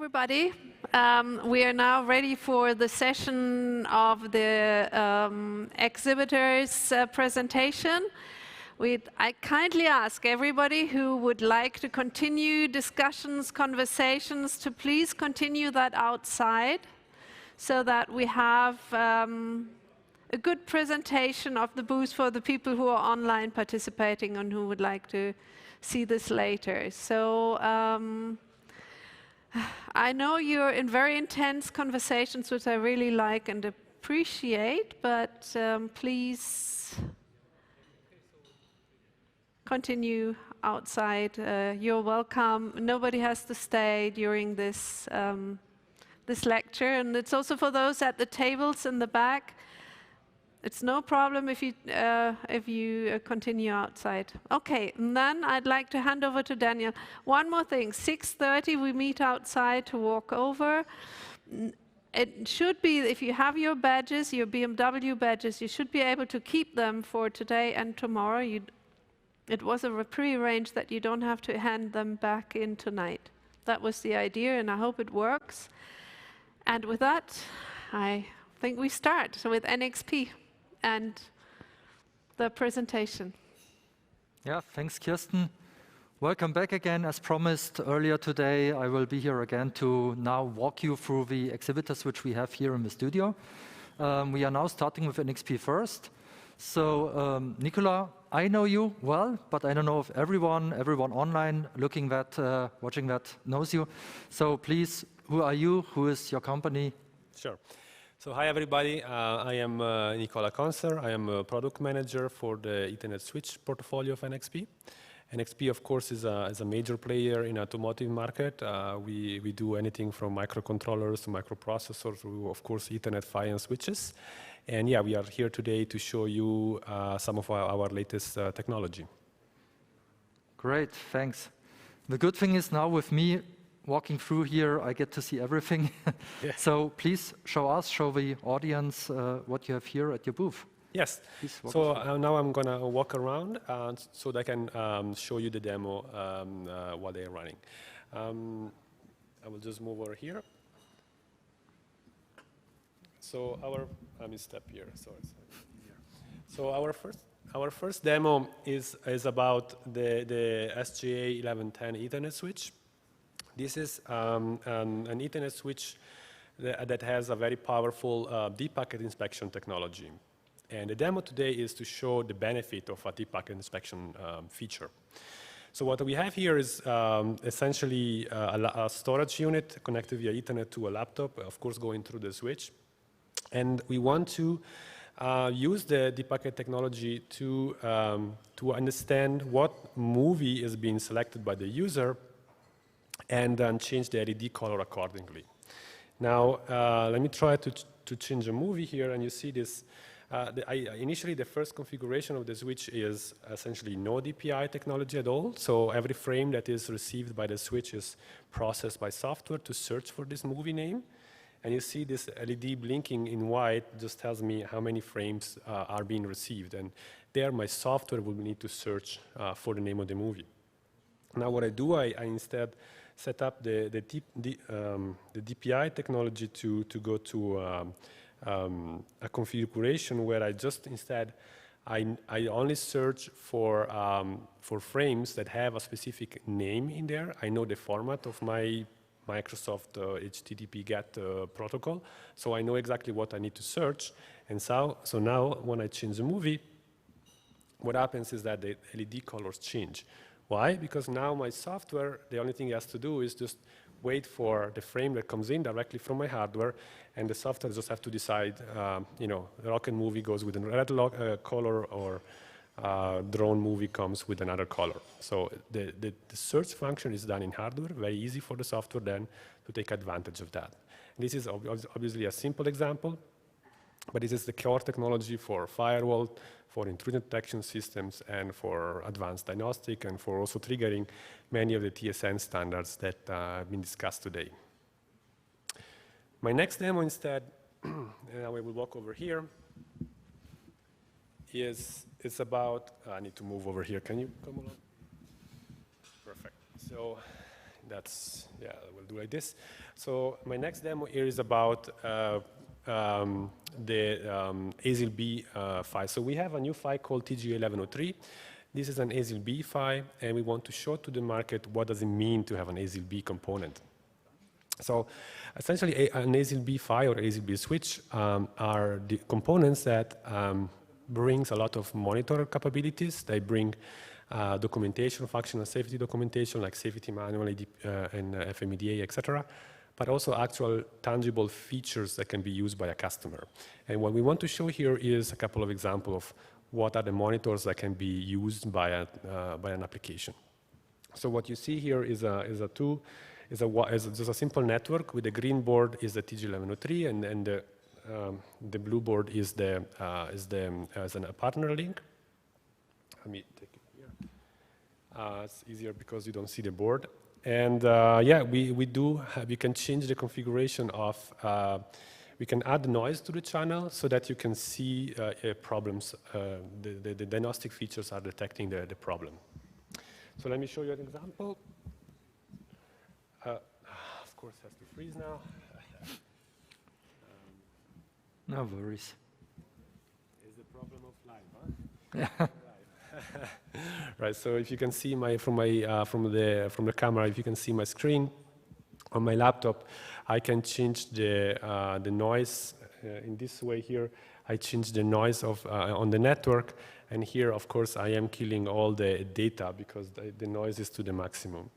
everybody. We are now ready for the session of the exhibitors presentation. I kindly ask everybody who would like to continue discussions, conversations, to please continue that outside so that we have a good presentation of the booth for the people who are online participating and who would like to see this later. So I know you're in very intense conversations, which I really like and appreciate, but please continue outside. You're welcome. Nobody has to stay during this this lecture, and it's also for those at the tables in the back. It's no problem if you continue outside. Okay, and then I'd like to hand over to Daniel. One more thing, 6:30 we meet outside to walk over. It should be, if you have your badges, your BMW badges, you should be able to keep them for today and tomorrow. It was a pre-arranged that you don't have to hand them back in tonight. That was the idea, and I hope it works. And with that, I think we start with NXP and the presentation. Yeah, thanks, Kirsten. Welcome back again. As promised earlier today, I will be here again to now walk you through the exhibitors which we have here in the studio. We are now starting with NXP first. So, Nicola, I know you well, but I don't know if everyone online watching that knows you. So please, who are you? Who is your company? Sure. So hi everybody, I am Nicola Conser. I am a product manager for the Ethernet switch portfolio of NXP. NXP, of course, is a major player in automotive market. We do anything from microcontrollers to microprocessors to, of course, Ethernet PHY and switches. And yeah, we are here today to show you some of our latest technology. Great, thanks. The good thing is now with me walking through here, I get to see everything. Yeah. So please show the audience what you have here at your booth. Yes. So now I'm going to walk around so that I can show you the demo while they're running. I will just move over here. So let me step here. Sorry. So our first demo is about the SGA 1110 Ethernet switch. This is an Ethernet switch that has a very powerful deep packet inspection technology. And the demo today is to show the benefit of a deep packet inspection feature. So what we have here is essentially a storage unit connected via Ethernet to a laptop, of course going through the switch. And we want to use the deep packet technology to understand what movie is being selected by the user and then change the LED color accordingly. Now, let me try to change a movie here, and you see this. Initially, the first configuration of the switch is essentially no DPI technology at all. So every frame that is received by the switch is processed by software to search for this movie name. And you see this LED blinking in white just tells me how many frames are being received. And there, my software will need to search for the name of the movie. Now, what I do, I instead set up the DPI technology to go to a configuration where I just instead I only search for frames that have a specific name in there. I know the format of my Microsoft HTTP GET protocol, so I know exactly what I need to search. And so now when I change the movie, what happens is that the LED colors change. Why? Because now my software, the only thing it has to do is just wait for the frame that comes in directly from my hardware, and the software just have to decide, the rocket movie goes with a red color, or drone movie comes with another color. So the search function is done in hardware, very easy for the software then to take advantage of that. This is obviously a simple example, but this is the core technology for firewall, for intrusion detection systems, and for advanced diagnostic, and for also triggering many of the TSN standards that have been discussed today. My next demo instead, and I will walk over here, it's about, I need to move over here. Can you come along? Perfect. So we'll do like this. So my next demo here is about the ASIL-B file. So we have a new file called TG1103. This is an ASIL-B file, and we want to show to the market what does it mean to have an ASIL-B component. So essentially, an ASIL-B file or ASIL-B switch are the components that brings a lot of monitor capabilities. They bring documentation, functional safety documentation, like safety manual and FMEDA, etc., but also actual tangible features that can be used by a customer. And what we want to show here is a couple of examples of what are the monitors that can be used by an application. So what you see here is just a simple network with the green board is the TG1103, and the blue board is a partner link. Let me take it here. It's easier because you don't see the board. And yeah, we can change the configuration of, we can add noise to the channel so that you can see problems. The diagnostic features are detecting the problem. So let me show you an example. Of course, it has to freeze now. No worries. Is the problem of live, huh? Yeah. Right. So if you can see from the camera, if you can see my screen on my laptop, I can change the noise in this way here. I change the noise on the network, and here, of course, I am killing all the data because the noise is to the maximum.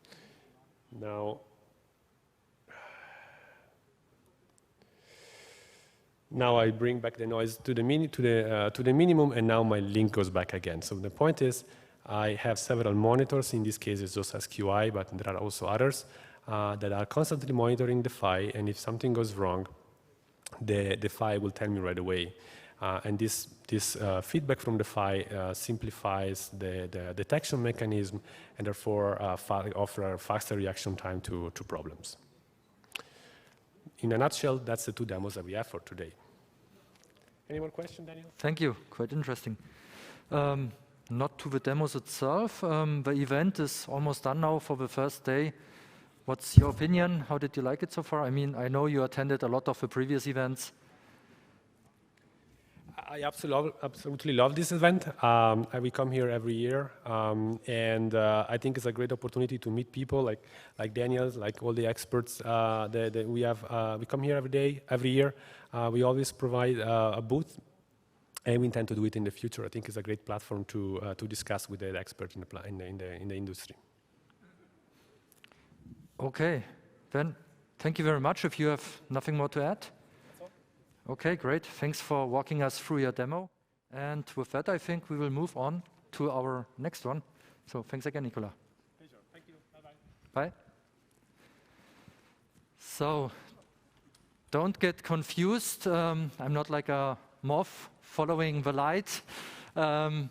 Now I bring back the noise to the minimum, and now my link goes back again. So the point is, I have several monitors. In this case, it's just SQI, but there are also others that are constantly monitoring the PHY. And if something goes wrong, the PHY will tell me right away. And this feedback from the PHY simplifies the detection mechanism, and therefore offer a faster reaction time to problems. In a nutshell, that's the two demos that we have for today. Any more questions, Daniel? Thank you. Quite interesting. Not to the demos itself. The event is almost done now for the first day. What's your opinion? How did you like it so far? I mean, I know you attended a lot of the previous events. I absolutely love this event. We come here every year, and I think it's a great opportunity to meet people like Daniel, like all the experts that we have. We come here every year. We always provide a booth, and we intend to do it in the future. I think it's a great platform to discuss with the experts in the industry. Okay, then thank you very much. If you have nothing more to add. Okay, great. Thanks for walking us through your demo. And with that, I think we will move on to our next one. So thanks again, Nicola. Pleasure. Thank you. Bye-bye. Bye. So don't get confused. I'm not like a moth following the light. I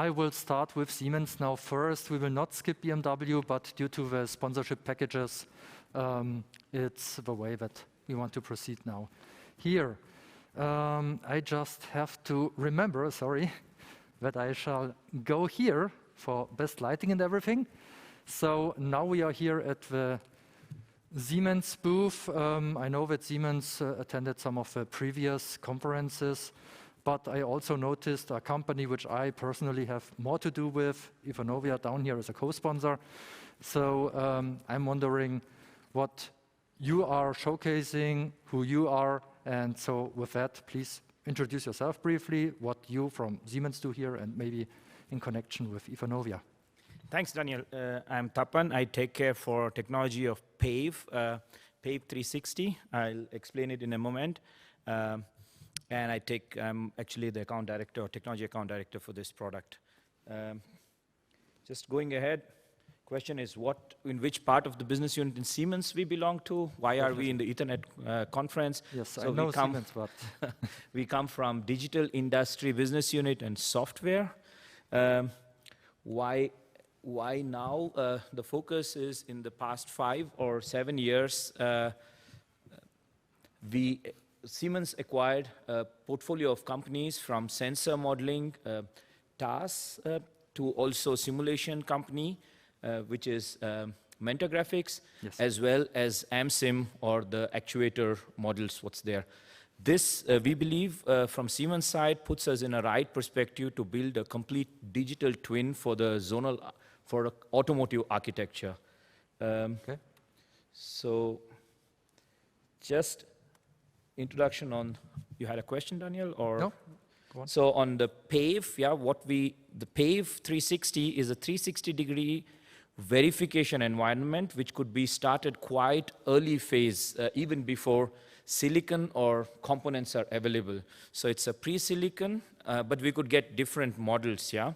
will start with Siemens now first. We will not skip BMW, but due to the sponsorship packages, it's the way that we want to proceed now. Here, I just have to remember, sorry, that I shall go here for best lighting and everything. So now we are here at the Siemens booth. I know that Siemens attended some of the previous conferences, but I also noticed a company which I personally have more to do with, Ethernovia, down here as a co-sponsor. So I'm wondering what you are showcasing, who you are. And so with that, please introduce yourself briefly, what you from Siemens do here, and maybe in connection with Ethernovia. Thanks, Daniel. I'm Tapan. I take care for technology of PAVE, PAVE 360. I'll explain it in a moment. And I'm actually the account director, technology account director for this product. Just going ahead. Question is in which part of the business unit in Siemens we belong to? Why are we in the Ethernet conference? Yes, so I know Siemens, but we come from digital industry business unit and software. Why now? The focus is in the past 5 or 7 years. Siemens acquired a portfolio of companies from sensor modeling, TAS, to also simulation company. Which is Mentor graphics, Yes. as well as AMSIM or the actuator models, what's there. This, we believe, from Siemens side, puts us in a right perspective to build a complete digital twin for the zonal, for automotive architecture. Okay. So, just introduction on, you had a question, Daniel, or? No, go on. So on the PAVE, yeah, the PAVE 360 is a 360-degree verification environment, which could be started quite early phase, even before silicon or components are available. So it's a pre-silicon, but we could get different models, yeah.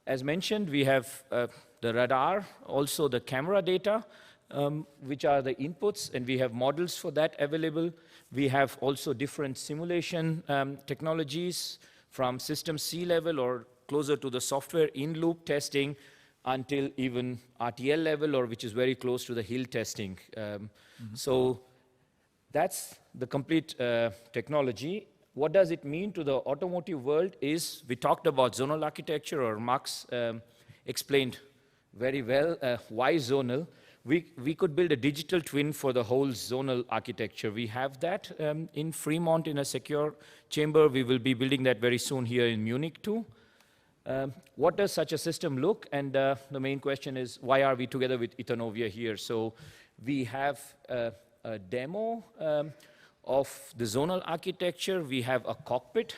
As mentioned, we have the radar, also the camera data, which are the inputs, and we have models for that available. We have also different simulation technologies from system C level or closer to the software in-loop testing until even RTL level, or which is very close to the hill testing. So that's the complete technology. What does it mean to the automotive world is, we talked about zonal architecture, or Max explained very well why zonal. We could build a digital twin for the whole zonal architecture. We have that in Fremont in a secure chamber. We will be building that very soon here in Munich too. What does such a system look? And the main question is, why are we together with Ethernovia here? So we have a demo of the zonal architecture. We have a cockpit,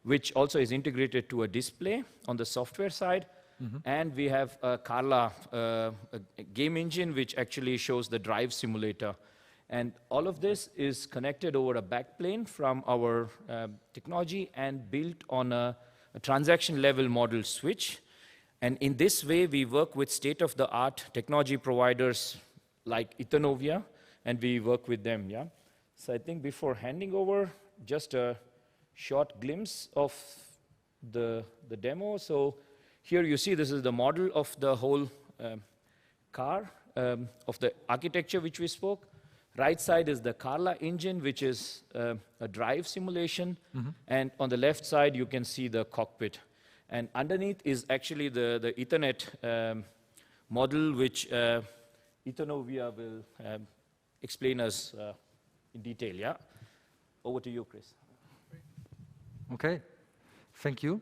which also is integrated to a display on the software side. And we have a Carla a game engine, which actually shows the drive simulator. And all of this is connected over a backplane from our technology and built on a transaction level model switch. And in this way, we work with state-of-the-art technology providers like Ethernovia, and we work with them, yeah? So I think before handing over, just a short glimpse of the demo. So here you see this is the model of the whole car, of the architecture which we spoke. Right side is the Carla engine, which is a drive simulation. And on the left side, you can see the cockpit. And underneath is actually the Ethernet model, which Ethernovia will explain us in detail, yeah? Over to you, Chris. Okay, thank you.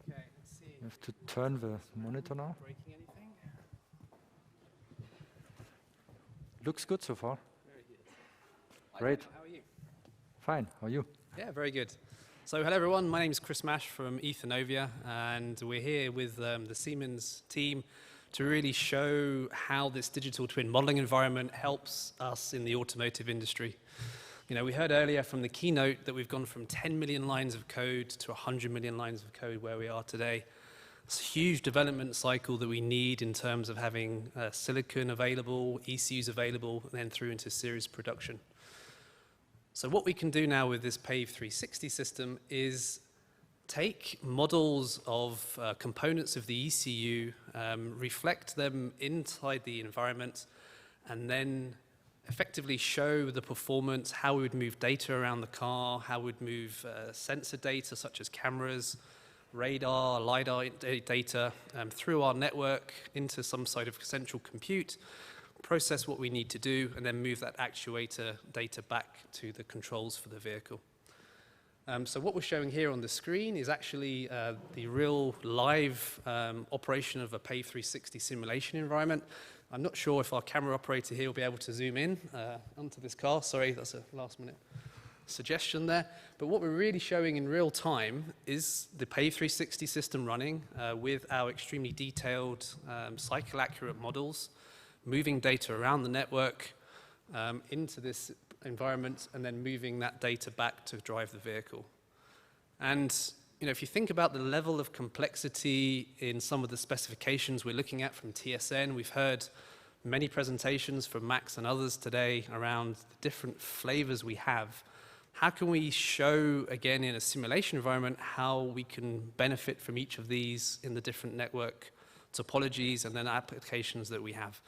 Okay, let's see. You have to turn the monitor now. Breaking anything? Looks good so far. Very good. Great. How are you? Fine, how are you? Yeah, very good. So hello everyone, my name is Chris Mash from Ethernovia, and we're here with the Siemens team to really show how this digital twin modeling environment helps us in the automotive industry. You know, we heard earlier from the keynote that we've gone from 10 million lines of code to 100 million lines of code where we are today. It's a huge development cycle that we need in terms of having silicon available, ECUs available, and then through into series production. So what we can do now with this PAVE 360 system is take models of components of the ECU, reflect them inside the environment, and then effectively show the performance, how we would move data around the car, how we would move sensor data such as cameras, radar, LiDAR data through our network into some sort of central compute, process what we need to do, and then move that actuator data back to the controls for the vehicle. So what we're showing here on the screen is actually the real live operation of a PAVE 360 simulation environment. I'm not sure if our camera operator here will be able to zoom in onto this car. Sorry, that's a last minute suggestion there. But what we're really showing in real time is the PAVE 360 system running with our extremely detailed cycle accurate models, moving data around the network into this environment, and then moving that data back to drive the vehicle. And you know, if you think about the level of complexity in some of the specifications we're looking at from TSN, we've heard many presentations from Max and others today around the different flavors we have. How can we show, again, in a simulation environment, how we can benefit from each of these in the different network topologies and then applications that we have?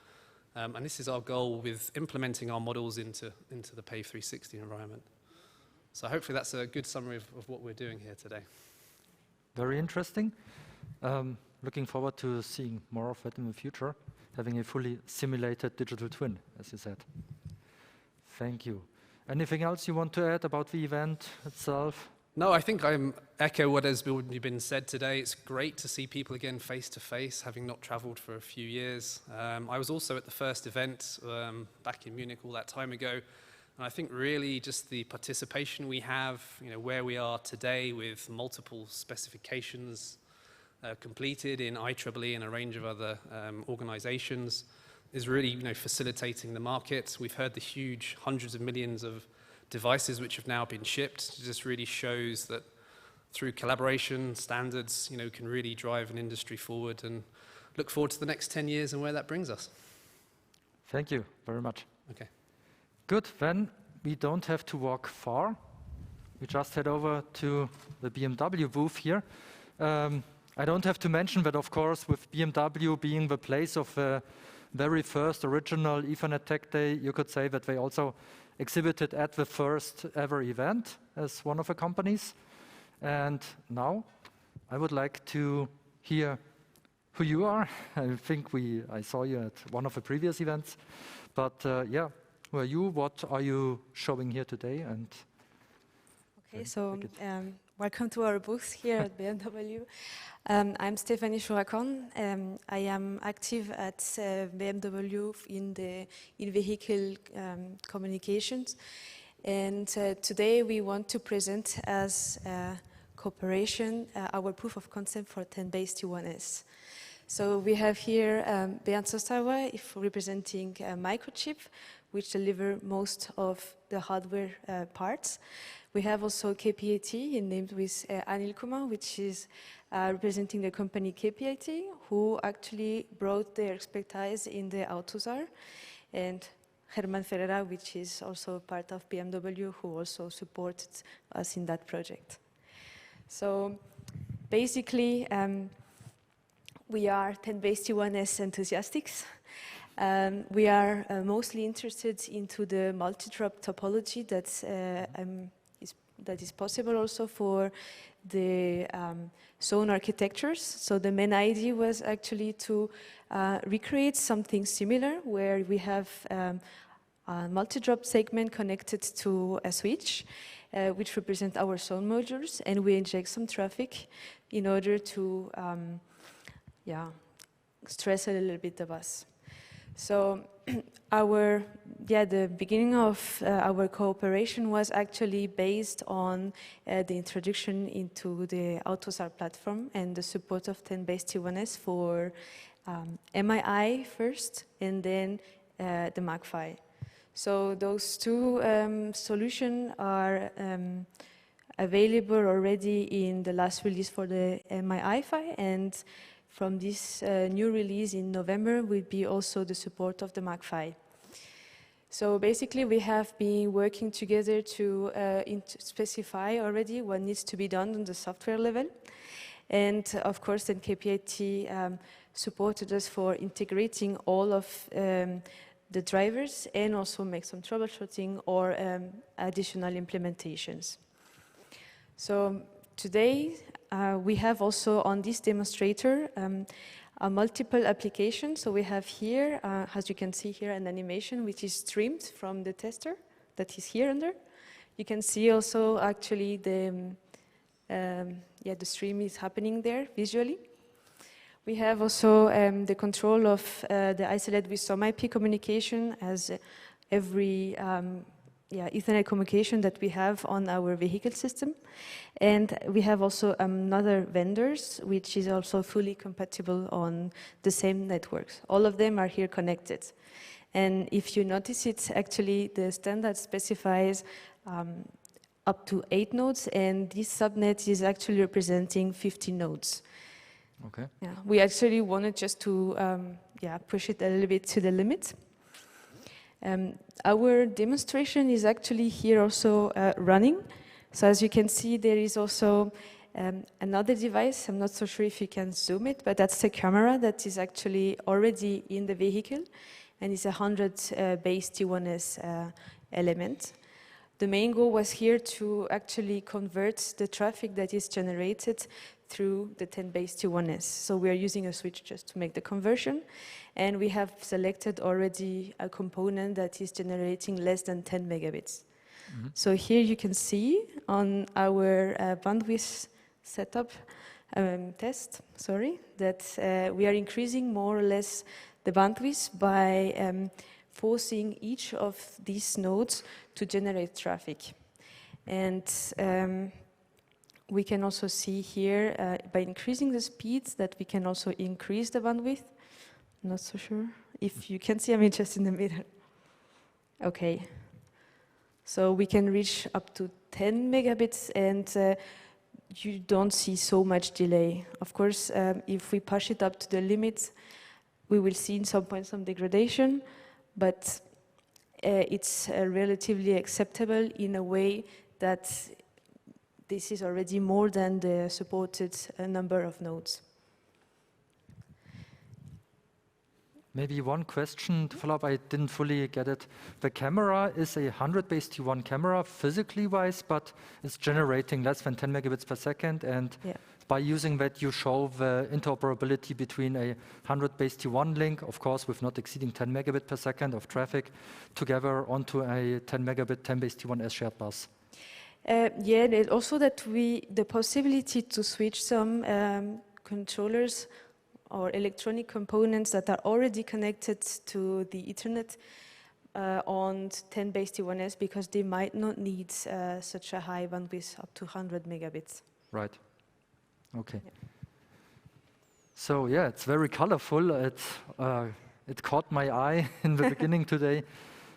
And this is our goal with implementing our models into the PAVE 360 environment. So hopefully that's a good summary of what we're doing here today. Very interesting. looking forward to seeing more of it in the future, having a fully simulated digital twin, as you said. Thank you. Anything else you want to add about the event itself? No, I think I echo what has been said today. It's great to see people again face to face, having not traveled for a few years. I was also at the first event back in Munich all that time ago. And I think really just the participation we have, where we are today with multiple specifications completed in IEEE and a range of other organizations is really, facilitating the market. We've heard the huge hundreds of millions of devices which have now been shipped. It just really shows that through collaboration, standards, can really drive an industry forward, and look forward to the next 10 years and where that brings us. Thank you very much. Okay. Good, then we don't have to walk far. We just head over to the BMW booth here. I don't have to mention that, of course, with BMW being the place of the very first original Ethernet Tech Day, you could say that they also exhibited at the first ever event as one of the companies. And now I would like to hear who you are. I think I saw you at one of the previous events. But yeah, who are you? What are you showing here today? And okay, so welcome to our booth here at BMW. I'm Stéphanie Chouracon. I am active at BMW in vehicle communications. And today we want to present as cooperation our proof of concept for 10BASE-T1S. So we have here Bernd Sosterauer representing Microchip, which deliver most of the hardware parts. We have also KPIT, named with Anil Kumar, which is representing the company KPIT, who actually brought their expertise in the AutoSAR, and Herman Ferreira, which is also part of BMW, who also supported us in that project. So basically, we are 10BASE-T1S enthusiasts. We are mostly interested into the multi-drop topology that is possible also for the zone architectures. So the main idea was actually to recreate something similar where we have a multi-drop segment connected to a switch, which represent our zone modules, and we inject some traffic in order to stress a little bit the bus. So the beginning of our cooperation was actually based on the introduction into the AutoSAR platform and the support of 10BASE-T1S for MII first, and then the MAC-PHY. So those two solutions are available already in the last release for the MII-PHY, and from this new release in November will be also the support of the MAC-PHY. So basically we have been working together to specify already what needs to be done on the software level. And of course then KPIT supported us for integrating all of the drivers and also make some troubleshooting or additional implementations. So today we have also on this demonstrator a multiple application. So we have here, as you can see here, an animation which is streamed from the tester that is here under. You can see also actually the stream is happening there visually. We have also the control of the isolate with some IP communication as every Ethernet communication that we have on our vehicle system. And we have also another vendors, which is also fully compatible on the same networks. All of them are here connected. And if you notice it, actually the standard specifies up to 8 nodes, and this subnet is actually representing 50 nodes. Okay. Yeah, we actually wanted just to push it a little bit to the limit. Our demonstration is actually here also running. So as you can see, there is also another device. I'm not so sure if you can zoom it, but that's the camera that is actually already in the vehicle, and it's a 100BASE-T1S element. The main goal was here to actually convert the traffic that is generated through the 10 base T1S. So we are using a switch just to make the conversion. And we have selected already a component that is generating less than 10 megabits. So here you can see on our bandwidth setup test, that we are increasing more or less the bandwidth by forcing each of these nodes to generate traffic. And we can also see here, by increasing the speeds, that we can also increase the bandwidth. Not so sure if you can see, I'm just in the middle. Okay. So we can reach up to 10 megabits and you don't see so much delay. Of course, if we push it up to the limit, we will see in some point some degradation, but it's relatively acceptable in a way that this is already more than the supported number of nodes. Maybe one question to follow up, I didn't fully get it. The camera is a 100 base T1 camera physically wise, but it's generating less than 10 megabits per second. And by using that, you show the interoperability between a 100 base T1 link, of course, with not exceeding 10 megabit per second of traffic, together onto a 10 megabit 10 base T1S shared bus. Yeah, and also that the possibility to switch some controllers or electronic components that are already connected to the Ethernet on 10 base T1S, because they might not need such a high bandwidth up to 100 megabits. Right. Okay. Yeah. So yeah, it's very colorful. It caught my eye in the beginning today.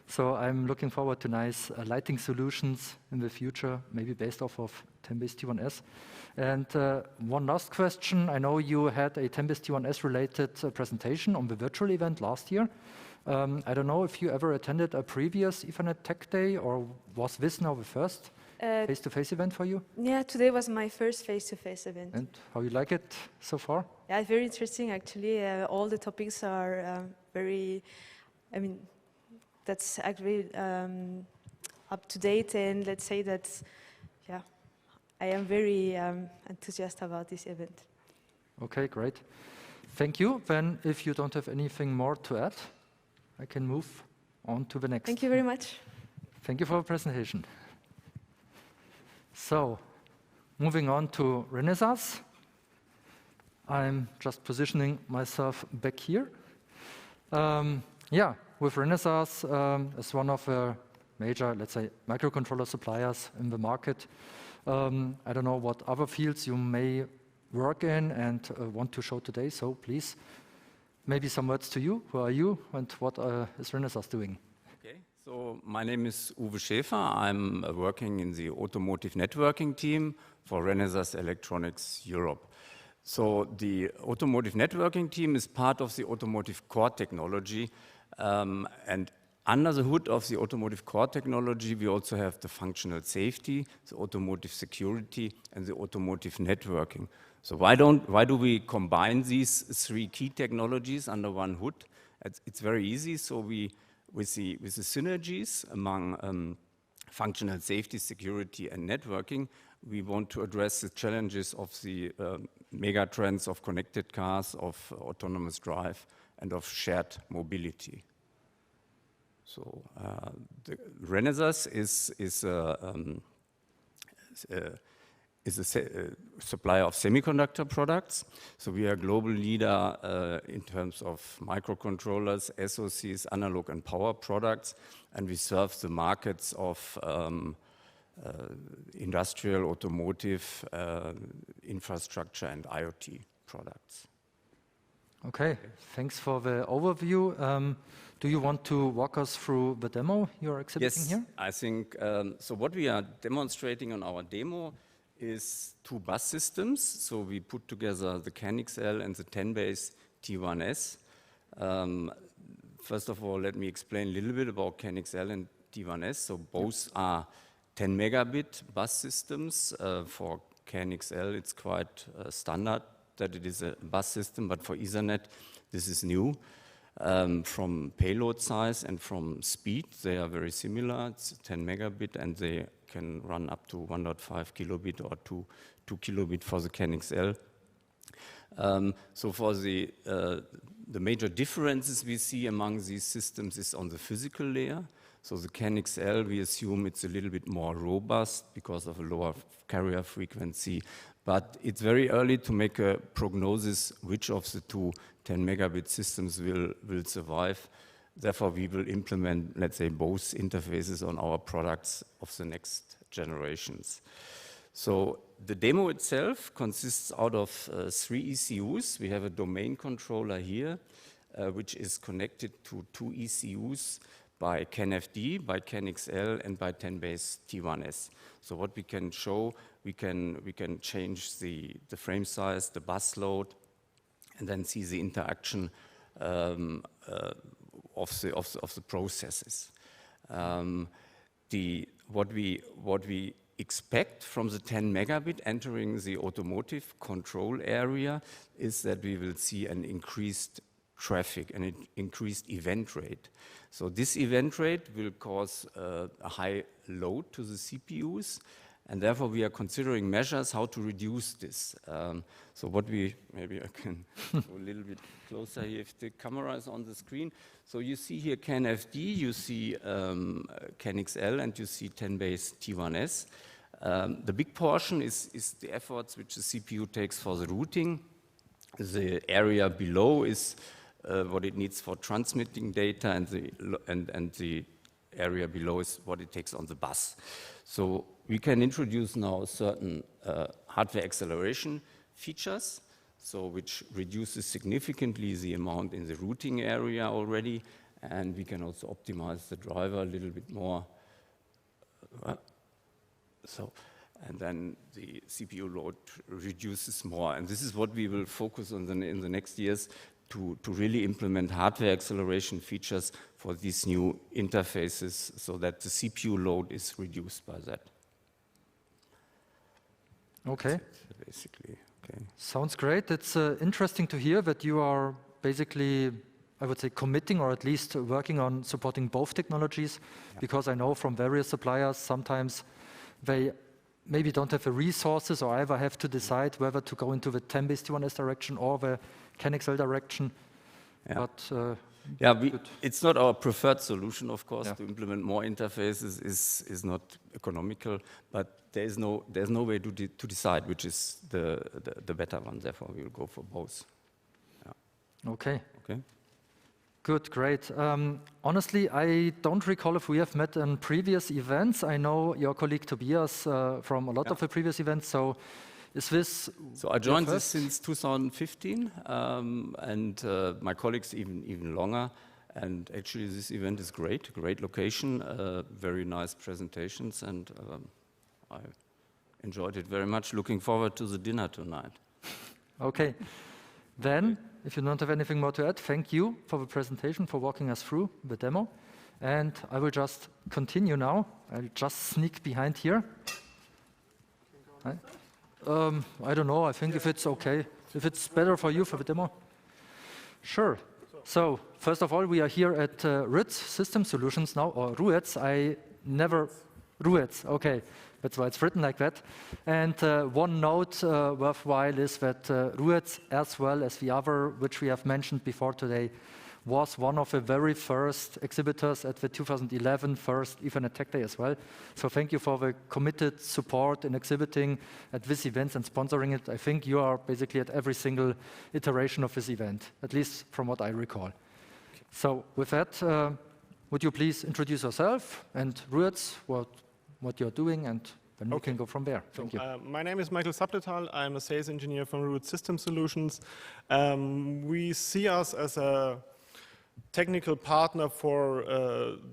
So I'm looking forward to nice lighting solutions in the future, maybe based off of 10 base T1S. And one last question. I know you had a 10 base T1S related presentation on the virtual event last year. I don't know if you ever attended a previous Ethernet Tech Day, or was this now the first face-to-face event for you? Yeah, today was my first face-to-face event. And how you like it so far? Yeah, very interesting actually. All the topics are very, that's actually up to date, and let's say that, yeah, I am very enthusiastic about this event. Okay, great. Thank you. Then, if you don't have anything more to add, I can move on to the next. Thank you very much. Thank you for the presentation. So, moving on to Renesas. I'm just positioning myself back here. With Renesas as one of the major, let's say, microcontroller suppliers in the market. I don't know what other fields you may work in and want to show today, so please, maybe some words to you. Who are you and what is Renesas doing? Okay, so my name is Uwe Schäfer. I'm working in the automotive networking team for Renesas Electronics Europe. So the automotive networking team is part of the automotive core technology, and under the hood of the automotive core technology, we also have the functional safety, the automotive security, and the automotive networking. So why do we combine these three key technologies under one hood? It's very easy. So with the synergies among functional safety, security, and networking, we want to address the challenges of the mega trends of connected cars, of autonomous drive, and of shared mobility. So the Renesas is a supplier of semiconductor products. So we are a global leader in terms of microcontrollers, SoCs, analog and power products, and we serve the markets of industrial, automotive, infrastructure, and IoT products. Okay, thanks for the overview. Do you want to walk us through the demo you're exhibiting here? Yes, I think so. What we are demonstrating on our demo is two bus systems. So we put together the CAN-XL and the 10 base T1S. First of all, let me explain a little bit about CAN-XL and T1S. So both are 10 megabit bus systems. For CAN-XL, it's quite standard that it is a bus system, but for Ethernet, this is new. from payload size and from speed. They are very similar. It's 10 megabit, and they can run up to 1.5 kilobit or 2 kilobit for the CAN-XL. So for the major differences we see among these systems is on the physical layer. So the CAN-XL, we assume it's a little bit more robust because of a lower carrier frequency. But it's very early to make a prognosis which of the two 10 megabit systems will survive. Therefore, we will implement, let's say, both interfaces on our products of the next generations. So the demo itself consists out of 3 ECUs. We have a domain controller here, which is connected to 2 ECUs by CAN-FD, by CAN-XL, and by 10BASE-T1S. So what we can show, we can change the frame size, the bus load, and then see the interaction of the processes. What we expect from the 10 megabit entering the automotive control area is that we will see an increased traffic and an increased event rate. So this event rate will cause a high load to the CPUs, and therefore we are considering measures how to reduce this. So what maybe I can go a little bit closer here if the camera is on the screen. So you see here CAN-FD, you see CAN-XL, and you see 10BASE-T1S. The big portion is the efforts which the CPU takes for the routing. The area below is what it needs for transmitting data, and the area below is what it takes on the bus. So we can introduce now certain hardware acceleration features, so which reduces significantly the amount in the routing area already, and we can also optimize the driver a little bit more. And then the CPU load reduces more, and this is what we will focus on in the next years to really implement hardware acceleration features for these new interfaces so that the CPU load is reduced by that. Okay. Basically, okay. Sounds great. It's interesting to hear that you are basically, I would say, committing or at least working on supporting both technologies, because I know from various suppliers sometimes they maybe don't have the resources or either have to decide whether to go into the 10BASE-T1S direction or the CAN-XL direction. Yeah. But it's not our preferred solution, of course. To implement more interfaces is not economical, but there's no way to decide which is the better one. Therefore, we will go for both. Yeah. Okay. Okay. Good, great. Honestly, I don't recall if we have met in previous events. I know your colleague Tobias from a lot of the previous events. So is this? So I joined this since 2015, and my colleagues even longer. And actually, this event is great location, very nice presentations, and I enjoyed it very much. Looking forward to the dinner tonight. Okay. Then, if you don't have anything more to add, thank you for the presentation, for walking us through the demo. And I will just continue now. I'll just sneak behind here. I don't know. I think if it's okay, if it's better for you for the demo. Sure. So, first of all, we are here at Ruetz System Solutions now, or Ruetz. Ruetz, okay. That's why it's written like that. And one note worthwhile is that Ruetz, as well as the other, which we have mentioned before today, was one of the very first exhibitors at the 2011 first Ethernet Tech Day as well. So thank you for the committed support in exhibiting at this event and sponsoring it. I think you are basically at every single iteration of this event, at least from what I recall. So with that, would you please introduce yourself and Ruetz, what you're doing, and then we can go from there. Thank you. My name is Michael Sapletal. I'm a sales engineer from Ruetz System Solutions. We see us as a technical partner for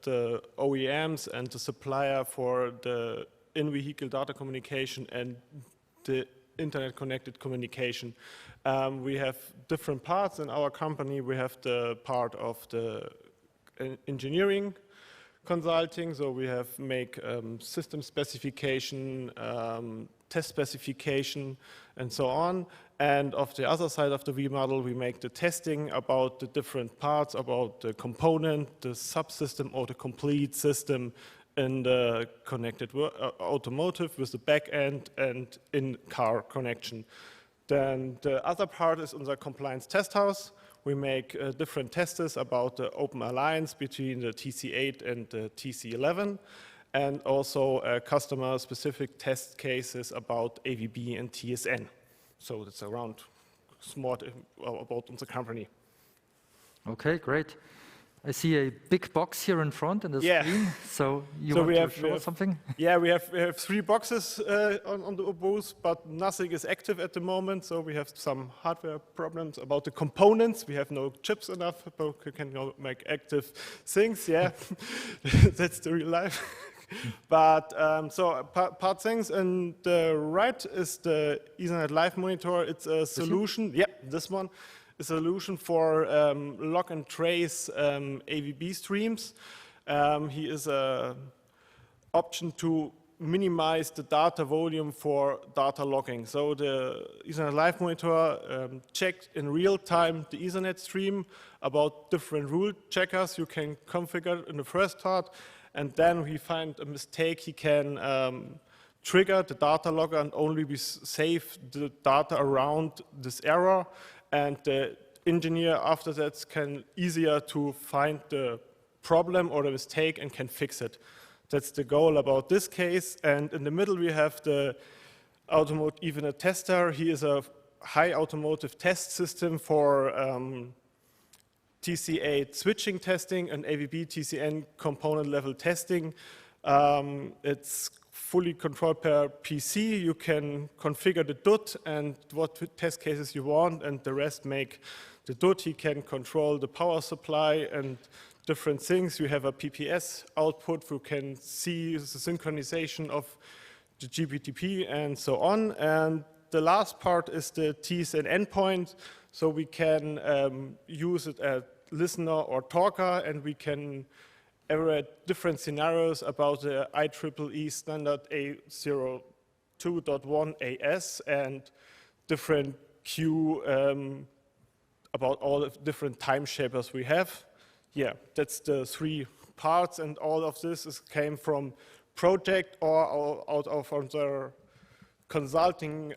the OEMs and the supplier for the in-vehicle data communication and the internet-connected communication. We have different parts in our company. We have the part of the engineering consulting, so we have make system specification, test specification, and so on. And of the other side of the V model, we make the testing about the different parts, about the component, the subsystem, or the complete system in the connected automotive with the back end and in-car connection. Then the other part is unser compliance test house. We make different tests about the open alliance between the TC8 and the TC11, and also customer-specific test cases about AVB and TSN. So that's around smart about the company. Okay, great. I see a big box here in front in the screen. So you want to show us something? Yeah, we have 3 boxes on the booth, but nothing is active at the moment. So we have some hardware problems about the components. We have no chips enough, but we can make active things. Yeah, that's the real life. But so part things, and the right is the Ethernet Live monitor. It's a solution. Yeah, this one. A solution for log and trace AVB streams. He is an option to minimize the data volume for data logging. So the Ethernet Live monitor checked in real time the Ethernet stream about different rule checkers you can configure in the first part, and then we find a mistake, he can trigger the data logger and only save the data around this error. And the engineer after that can easier to find the problem or the mistake and can fix it. That's the goal about this case. And in the middle we have the automotive Ethernet tester. He is a high automotive test system for TC8 switching testing and AVB TCN component level testing. It's fully controlled per PC. You can configure the DUT and what test cases you want, and the rest make the DUT. He can control the power supply and different things. You have a PPS output who can see the synchronization of the GPTP and so on. And the last part is the TSN endpoint. So we can use it as listener or talker, and we can evaluate different scenarios about the IEEE Standard A02.1 AS and different queue about all the different time shapers we have. Yeah, that's the 3 parts, and all of this came from project or out of our consulting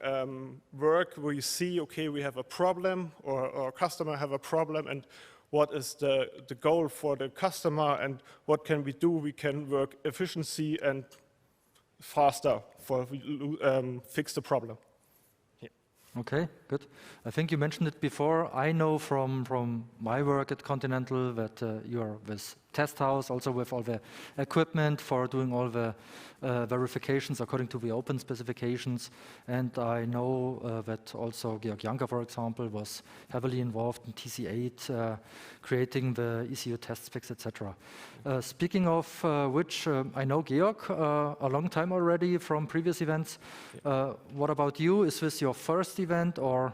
work. We see, okay, we have a problem, or our customer have a problem, and what is the goal for the customer, and what can we do? We can work efficiency and faster for fix the problem. Yeah. Okay, good. I think you mentioned it before. I know from my work at Continental that you are with test house, also with all the equipment for doing all the verifications according to the open specifications. And I know that also Georg Janker, for example, was heavily involved in TC8, creating the ECU test specs, etc. Speaking of which, I know Georg a long time already from previous events. What about you? Is this your first event or?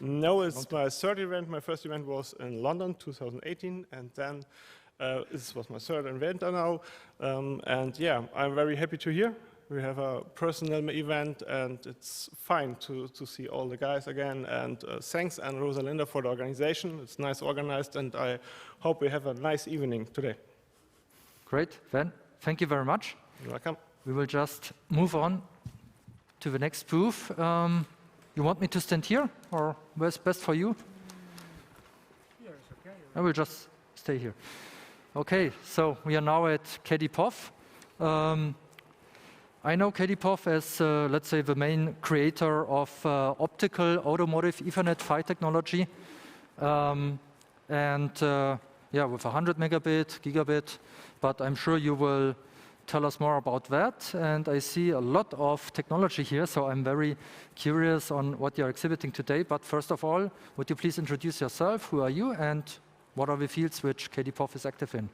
No, it's my 3rd event. My first event was in London, 2018, and then this was my 3rd event now. And yeah, I'm very happy to hear. We have a personal event, and it's fine to see all the guys again. And thanks, and Rosalinda, for the organization. It's nice organized, and I hope we have a nice evening today. Great, Van. Thank you very much. You're welcome. We will just move on to the next booth. You want me to stand here, or where's best for you? Here is okay. I will just stay here. Okay, so we are now at Kdpov. I know Kdpov as, let's say, the main creator of optical automotive Ethernet PHY technology. Yeah, with 100 megabit, gigabit, but I'm sure you will tell us more about that. And I see a lot of technology here, so I'm very curious on what you're exhibiting today. But first of all, would you please introduce yourself? Who are you, and what are the fields which Kdpov is active in?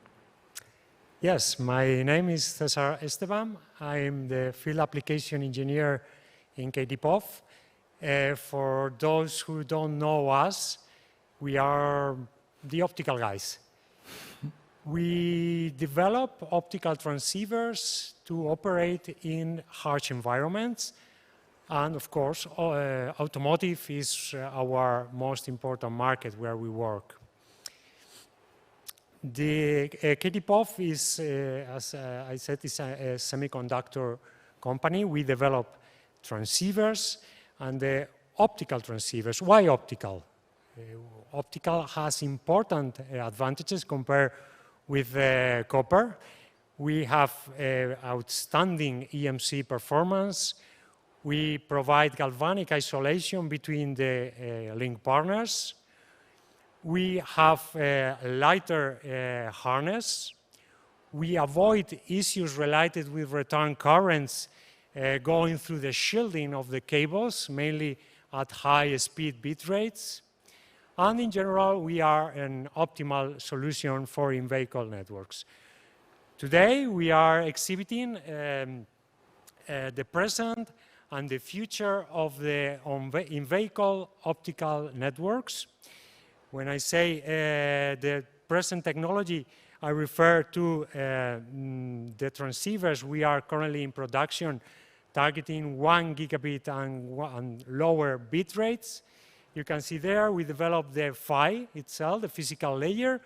Yes, my name is Cesar Esteban. I'm the field application engineer in Kdpov. For those who don't know us, we are the optical guys. We develop optical transceivers to operate in harsh environments. And of course, automotive is our most important market where we work. The Kdpov is, as I said, is a semiconductor company. We develop transceivers and the optical transceivers. Why optical? Optical has important advantages compared with copper. We have outstanding EMC performance. We provide galvanic isolation between the link partners. We have a lighter harness. We avoid issues related with return currents going through the shielding of the cables, mainly at high speed bit rates. And in general, we are an optimal solution for in-vehicle networks. Today, we are exhibiting the present and the future of the in-vehicle optical networks. When I say the present technology, I refer to the transceivers we are currently in production, targeting 1 gigabit and lower bit rates. You can see there we developed the PHY itself, the physical layer,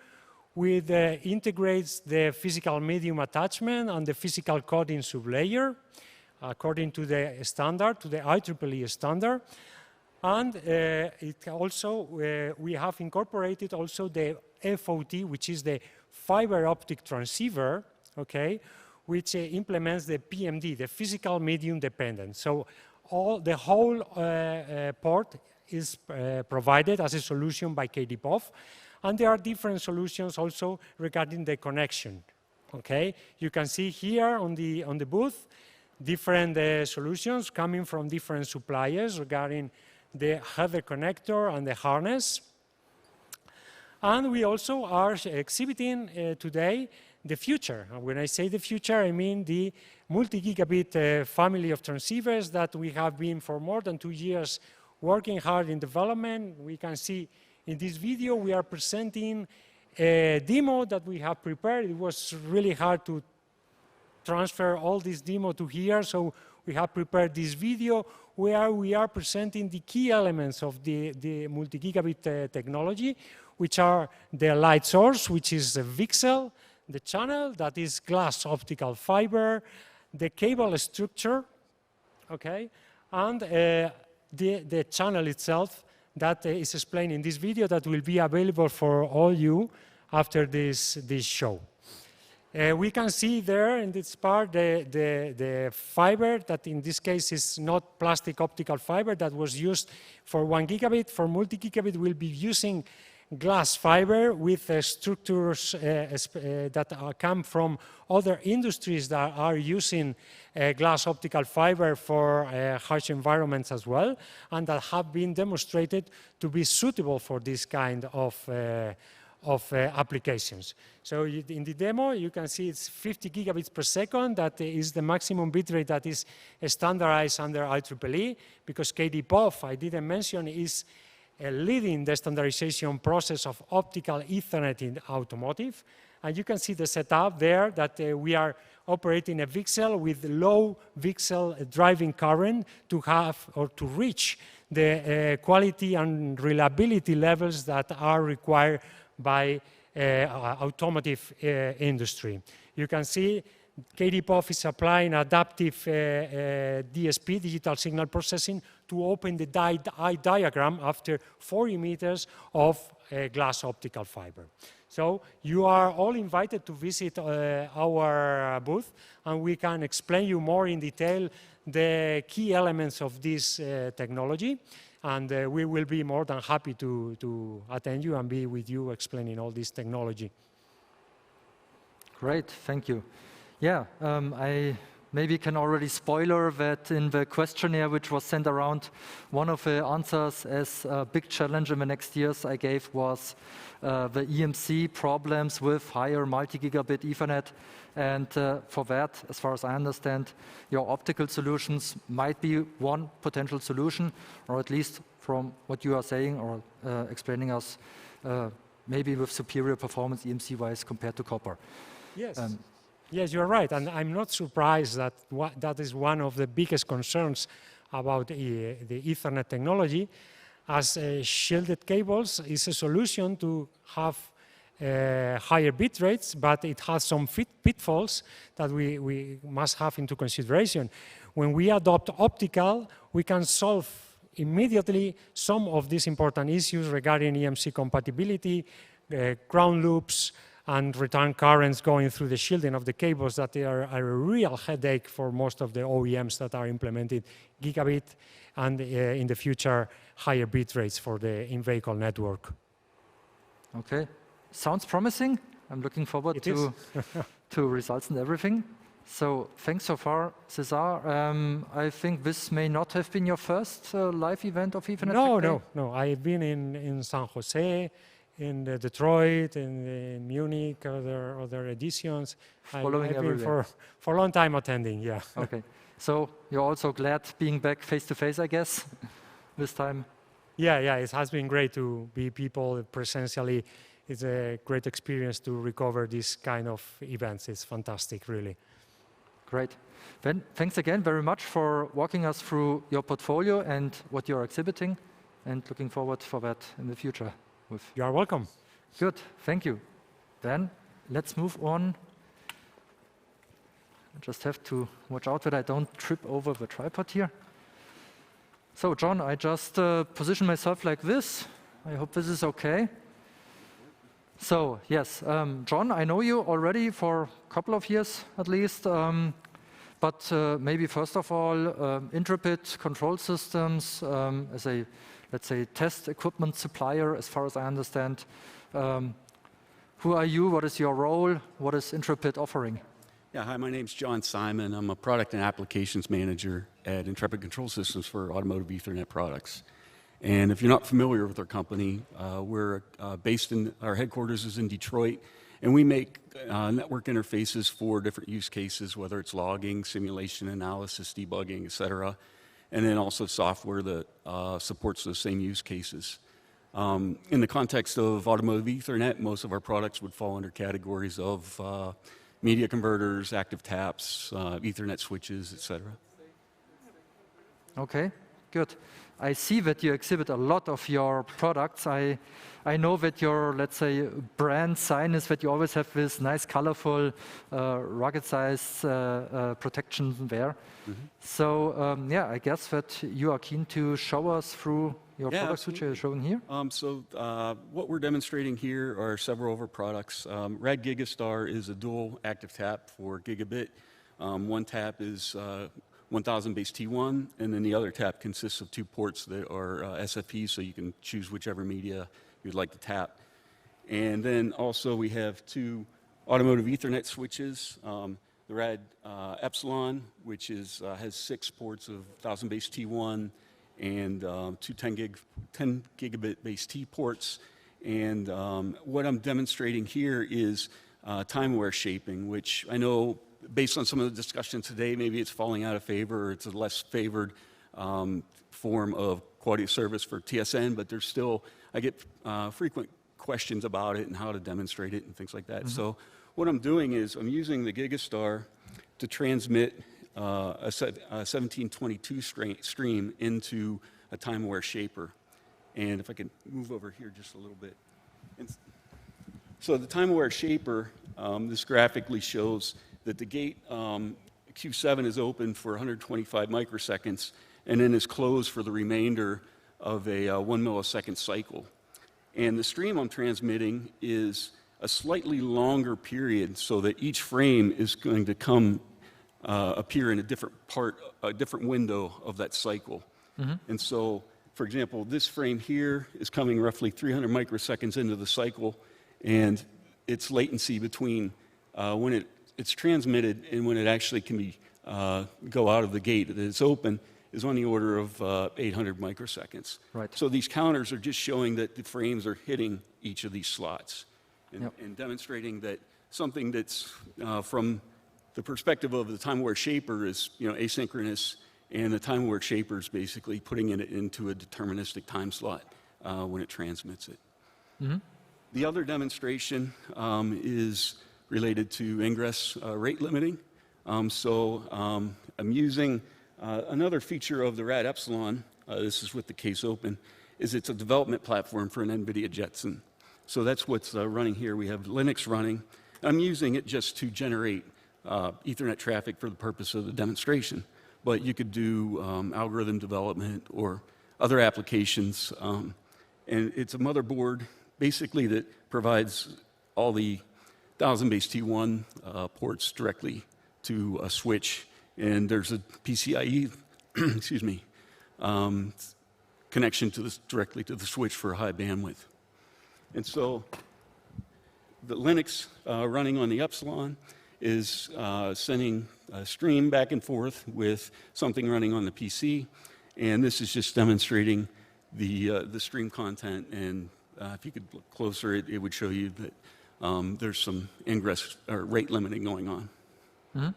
which integrates the physical medium attachment and the physical coding sublayer according to the standard, to the IEEE standard. And it also, we have incorporated also the FOT, which is the fiber optic transceiver, okay, which implements the PMD, the physical medium dependence. So the whole port is provided as a solution by Kdpov, and there are different solutions also regarding the connection. Okay, you can see here on the booth different solutions coming from different suppliers regarding the header connector and the harness. And we also are exhibiting today the future. And when I say the future, I mean the multi-gigabit family of transceivers that we have been for more than 2 years working hard in development. We can see in this video we are presenting a demo that we have prepared. It was really hard to transfer all this demo to here, so we have prepared this video where we are presenting the key elements of the multi-gigabit technology, which are the light source, which is a VCSEL, the channel, that is glass optical fiber, the cable structure, okay, and the channel itself that is explained in this video that will be available for all you after this show. We can see there in this part the fiber that in this case is not plastic optical fiber that was used for 1 gigabit. For multi-gigabit we'll be using glass fiber with structures that come from other industries that are using glass optical fiber for harsh environments as well, and that have been demonstrated to be suitable for this kind of applications. So in the demo, you can see it's 50 gigabits per second. That is the maximum bitrate that is standardized under IEEE, because Kdpov, I didn't mention, is leading the standardization process of optical Ethernet in automotive. And you can see the setup there that we are operating a VCSEL with low VCSEL driving current to have or to reach the quality and reliability levels that are required by automotive industry. You can see Kdpov is applying adaptive DSP, digital signal processing, to open the eye diagram after 40 meters of glass optical fiber. So you are all invited to visit our booth, and we can explain you more in detail the key elements of this technology. And we will be more than happy to attend you and be with you explaining all this technology. Great, thank you. Yeah, I maybe can already spoiler that in the questionnaire which was sent around, one of the answers as a big challenge in the next years I gave was the EMC problems with higher multi-gigabit Ethernet. And for that, as far as I understand, your optical solutions might be one potential solution, or at least from what you are saying or explaining us, maybe with superior performance EMC-wise compared to copper. Yes. Yes, you're right, and I'm not surprised that that is one of the biggest concerns about the Ethernet technology, as shielded cables is a solution to have higher bit rates, but it has some pitfalls that we must have into consideration. When we adopt optical, we can solve immediately some of these important issues regarding EMC compatibility, ground loops, and return currents going through the shielding of the cables that are a real headache for most of the OEMs that are implemented gigabit and in the future higher bit rates for the in-vehicle network. Okay, sounds promising. I'm looking forward to results and everything. So thanks so far, Cesar. I think this may not have been your first live event of Ethernet. No. I've been in San Jose, in Detroit, in Munich, other editions. Following I've been for a long time attending, yeah. Okay, so you're also glad being back face-to-face, I guess, this time? Yeah, it has been great to be people presentially. It's a great experience to recover this kind of events. It's fantastic, really. Great. Then thanks again very much for walking us through your portfolio and what you're exhibiting, and looking forward for that in the future. You are welcome. Good, thank you. Then let's move on. I just have to watch out that I don't trip over the tripod here. So John, I just position myself like this. I hope this is okay. So yes, John, I know you already for a couple of years at least, but maybe first of all, Intrepid Control Systems as a, let's say, test equipment supplier, as far as I understand. Who are you? What is your role? What is Intrepid offering? Yeah, hi, my name's John Simon. I'm a product and applications manager at Intrepid Control Systems for automotive Ethernet products. And if you're not familiar with our company, we're based in, our headquarters is in Detroit, and we make network interfaces for different use cases, whether it's logging, simulation analysis, debugging, et cetera, and then also software that supports those same use cases. In the context of automotive Ethernet, most of our products would fall under categories of media converters, active taps, Ethernet switches, et cetera. Okay, good. I see that you exhibit a lot of your products. I know that your, let's say, brand sign is that you always have this nice, colorful, rugged-sized protection there. Mm-hmm. So, yeah, I guess that you are keen to show us through your products, which are shown here. What we're demonstrating here are several of our products. Rad Gigastar is a dual active tap for gigabit. One tap is 1000 base T1, and then the other tap consists of two ports that are SFP, so you can choose whichever media you'd like to tap. And then also we have two automotive Ethernet switches, the Rad Epsilon, which is, has 6 ports of 1000 base T1 and two 10 gigabit base T ports. And what I'm demonstrating here is time-aware shaping, which I know based on some of the discussion today, maybe it's falling out of favor or it's a less favored form of quality of service for TSN, but there's still, I get frequent questions about it and how to demonstrate it and things like that. Mm-hmm. So what I'm doing is I'm using the Gigastar to transmit a 1722 stream into a time-aware shaper. And if I can move over here just a little bit. So the time-aware shaper, this graphically shows that the gate Q7 is open for 125 microseconds and then is closed for the remainder of a 1 millisecond cycle. And the stream I'm transmitting is a slightly longer period so that each frame is going to appear in a different window of that cycle. Mm-hmm. And so, for example, this frame here is coming roughly 300 microseconds into the cycle, and its latency between when it's transmitted and when it actually can be go out of the gate that it's open is on the order of 800 microseconds. Right. So these counters are just showing that the frames are hitting each of these slots and demonstrating that something that's from the perspective of the time-aware shaper is asynchronous, and the time-aware shaper is basically putting it into a deterministic time slot when it transmits it. Mm-hmm. The other demonstration is related to ingress rate limiting. I'm using Another feature of the RAD Epsilon, this is with the case open, is it's a development platform for an NVIDIA Jetson. So that's what's running here. We have Linux running. I'm using it just to generate Ethernet traffic for the purpose of the demonstration. But you could do algorithm development or other applications. And it's a motherboard, basically, that provides all the 1000 base T1 ports directly to a switch. And there's a PCIe, excuse me, connection to this directly to the switch for high bandwidth. And so the Linux running on the Epsilon is sending a stream back and forth with something running on the PC. And this is just demonstrating the stream content. And if you could look closer, it would show you that there's some ingress or rate limiting going on. Mm-hmm.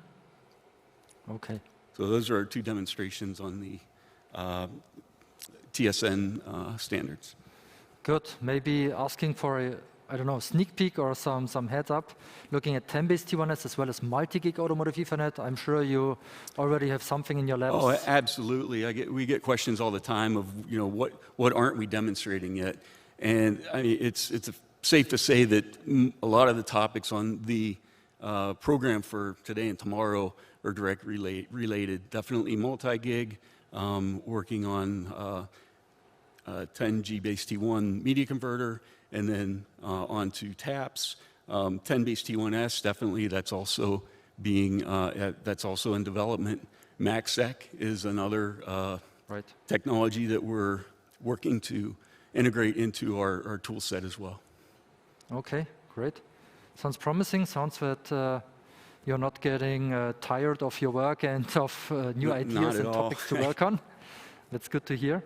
Okay. So those are our two demonstrations on the TSN standards. Good. Maybe asking for a, I don't know, sneak peek or some heads up, looking at 10 base T1S as well as multi-gig automotive Ethernet. I'm sure you already have something in your labs. Oh, absolutely. We get questions all the time of, what aren't we demonstrating yet? And I mean, it's safe to say that a lot of the topics on the program for today and tomorrow are directly related. Definitely multi-gig, working on 10G base T1 media converter, and then on to taps. 10 base T1S, definitely, that's also that's also in development. MaxSec is another technology that we're working to integrate into our tool set as well. Okay, great. Sounds promising. Sounds that you're not getting tired of your work and of new ideas and topics to work on. That's good to hear.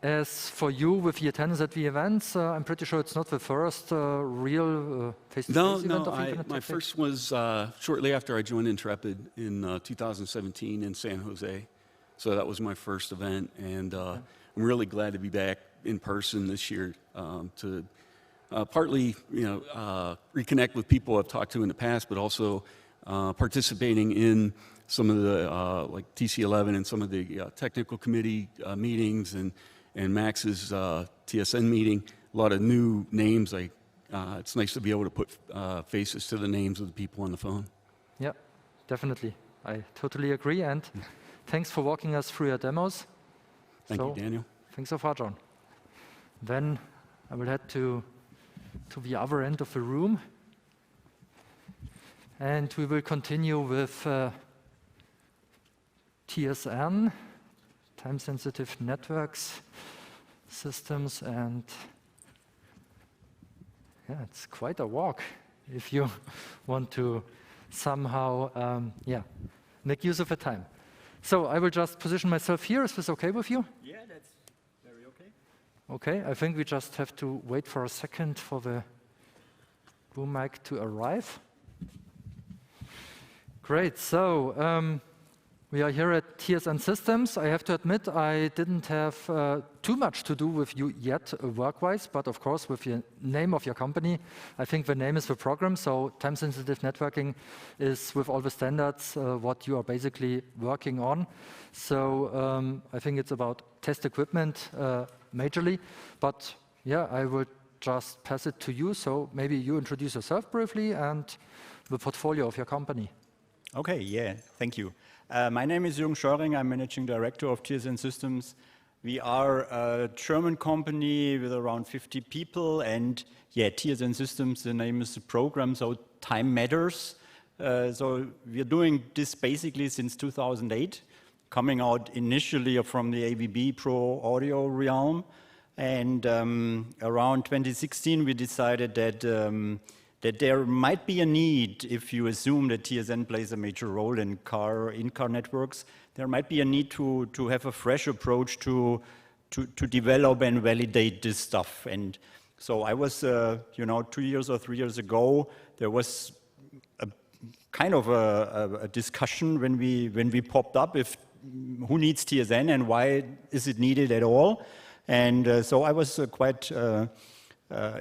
As for you, with the attendance at the events, I'm pretty sure it's not the first real face-to-face event of Ethernet. My first was shortly after I joined Intrepid in 2017 in San Jose. So that was my first event, and I'm really glad to be back in person this year to partly, reconnect with people I've talked to in the past, but also participating in some of the like TC11 and some of the technical committee meetings and Max's TSN meeting. A lot of new names. It's nice to be able to put faces to the names of the people on the phone. Yeah, definitely. I totally agree. And thanks for walking us through your demos. Thank you, Daniel. Thanks so far, John. Then I will head to the other end of the room. And we will continue with TSN, time-sensitive networks, systems, and yeah, it's quite a walk if you want to somehow, make use of the time. So I will just position myself here. Is this okay with you? Yeah, that's very okay. Okay, I think we just have to wait for a second for the boom mic to arrive. Great, so we are here at TSN Systems. I have to admit I didn't have too much to do with you yet work-wise, but of course with the name of your company, I think the name is the program, so time-sensitive networking is with all the standards what you are basically working on. So I think it's about test equipment majorly, but yeah, I would just pass it to you, so maybe you introduce yourself briefly and the portfolio of your company. Okay, yeah, thank you. My name is Jürgen Schöring. I'm Managing Director of TSN Systems. We are a German company with around 50 people, and yeah, TSN Systems, the name is the program, so time matters. So we're doing this basically since 2008, coming out initially from the ABB Pro Audio realm, and around 2016 we decided that there might be a need, if you assume that TSN plays a major role in in-car networks, there might be a need to have a fresh approach to develop and validate this stuff. And so I was, 2 years or 3 years ago, there was a kind of a discussion when we popped up if who needs TSN and why is it needed at all. And so I was quite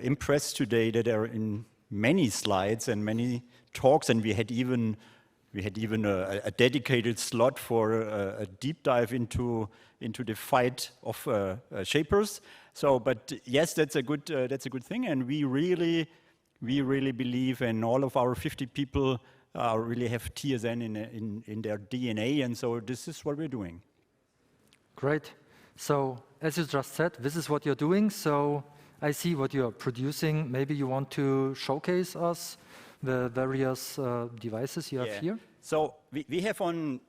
impressed today that there are in many slides and many talks, and we we had even a dedicated slot for a deep dive into the fight of shapers. So, but yes, that's a good thing, and we really believe, and all of our 50 people really have TSN in their DNA, and so this is what we're doing. Great. So, as you just said, this is what you're doing. So, I see what you're producing. Maybe you want to showcase us the various devices you have here. So we have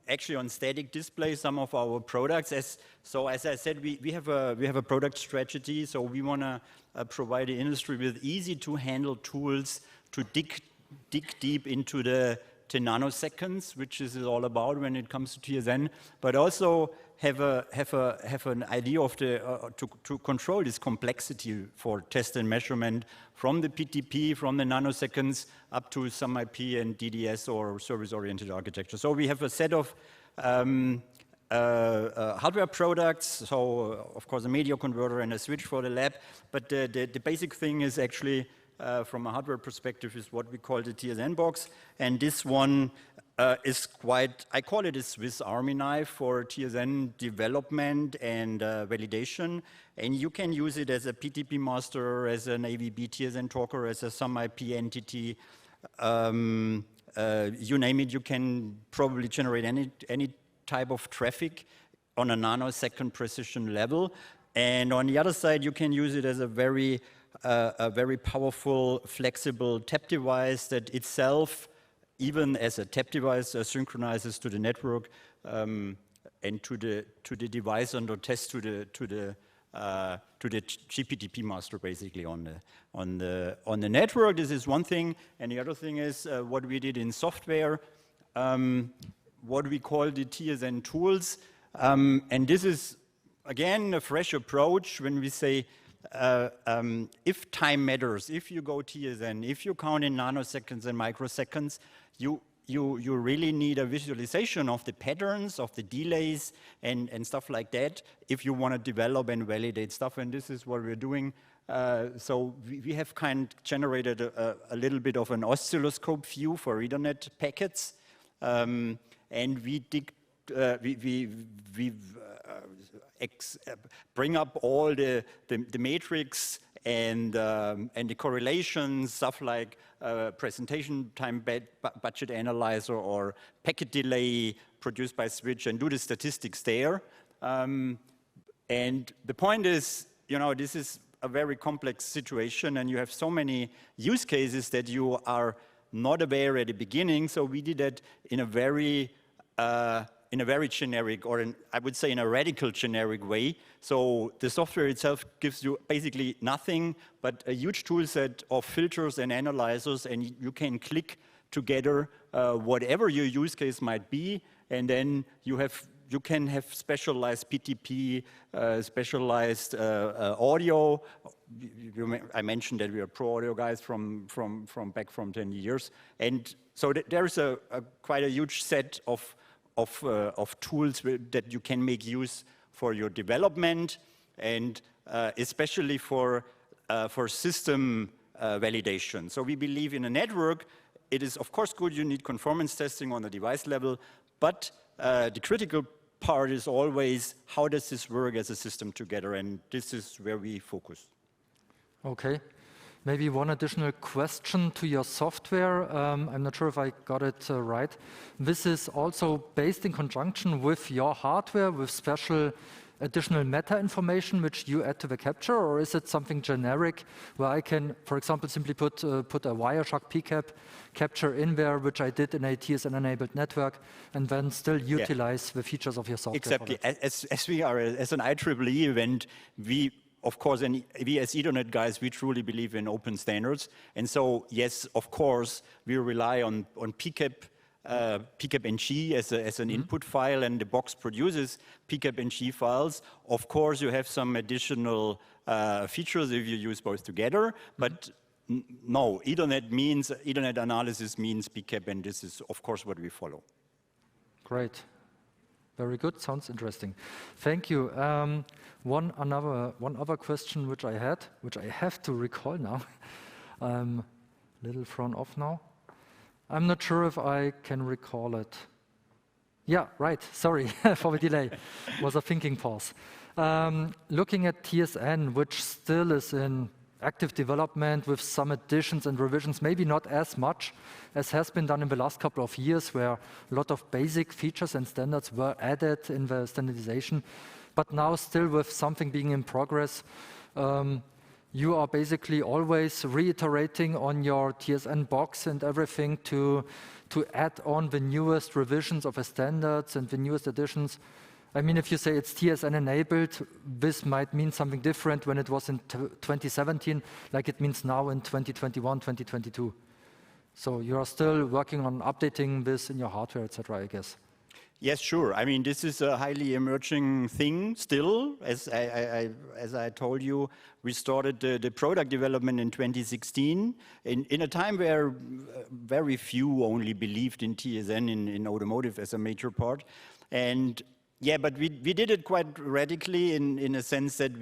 actually on OnStatic Display some of our products. As I said, we have a product strategy. So we want to provide the industry with easy to handle tools to dig deep into the nanoseconds, which is all about when it comes to TSN, but also have an idea of to control this complexity for test and measurement from the PTP, from the nanoseconds up to some IP and DDS or service-oriented architecture. So we have a set of hardware products, so of course a media converter and a switch for the lab, but the basic thing is actually from a hardware perspective is what we call the TSN box, and this one is quite, I call it a Swiss Army knife for TSN development and validation, and you can use it as a PTP master, as an AVB TSN talker, as a some IP entity, you name it, you can probably generate any type of traffic on a nanosecond precision level, and on the other side you can use it as a very powerful, flexible tap device that itself, even as a tap device, synchronizes to the network and to the device under test to the GPTP master, basically on the network. This is one thing, and the other thing is what we did in software, what we call the TSN tools, and this is again a fresh approach when we say. If time matters, if you go TSN, if you count in nanoseconds and microseconds, you really need a visualization of the patterns, of the delays, and stuff like that, if you want to develop and validate stuff, and this is what we're doing. So we have generated a little bit of an oscilloscope view for Ethernet packets, and we bring up all the matrix and the correlations, stuff like presentation time budget analyzer or packet delay produced by switch, and do the statistics there. And the point is, this is a very complex situation, and you have so many use cases that you are not aware at the beginning. So we did that in a very generic, or I would say in a radical generic way. So the software itself gives you basically nothing but a huge tool set of filters and analyzers, and you can click together whatever your use case might be, and then you can have specialized PTP, specialized audio. I mentioned that we are pro audio guys from 10 years, and so there's quite a huge set of tools that you can make use for your development, and especially for system validation. So we believe in a network. It is of course good, you need conformance testing on the device level, but the critical part is always how does this work as a system together, and this is where we focus. Okay. Maybe one additional question to your software. I'm not sure if I got it right. This is also based in conjunction with your hardware, with special additional meta information which you add to the capture, or is it something generic where I can, for example, simply put a Wireshark PCAP capture in there, which I did in a TSN-enabled network, and then still utilize the features of your software? Exactly. As we are as an IEEE event, of course, and we as Ethernet guys, we truly believe in open standards. And so, yes, of course, we rely on PCAP-NG as an input file, and the box produces PCAP-NG files. Of course, you have some additional features if you use both together, but no, Ethernet analysis means PCAP, and this is, of course, what we follow. Great. Very good. Sounds interesting. Thank you. One other question which I had, which I have to recall now. Little thrown off now. I'm not sure if I can recall it. Yeah, right, sorry for the delay. It was a thinking pause. Looking at TSN, which still is in active development with some additions and revisions, maybe not as much as has been done in the last couple of years, where a lot of basic features and standards were added in the standardization, but now still with something being in progress. You are basically always reiterating on your TSN box and everything to add on the newest revisions of the standards and the newest additions. I mean, if you say it's TSN enabled, this might mean something different when it was in 2017, like it means now in 2021, 2022. So you are still working on updating this in your hardware, etc., I guess. Yes, sure. I mean, this is a highly emerging thing still. As I told you, we started the product development in 2016 in a time where very few only believed in TSN in automotive as a major part. And yeah, but we did it quite radically in a sense that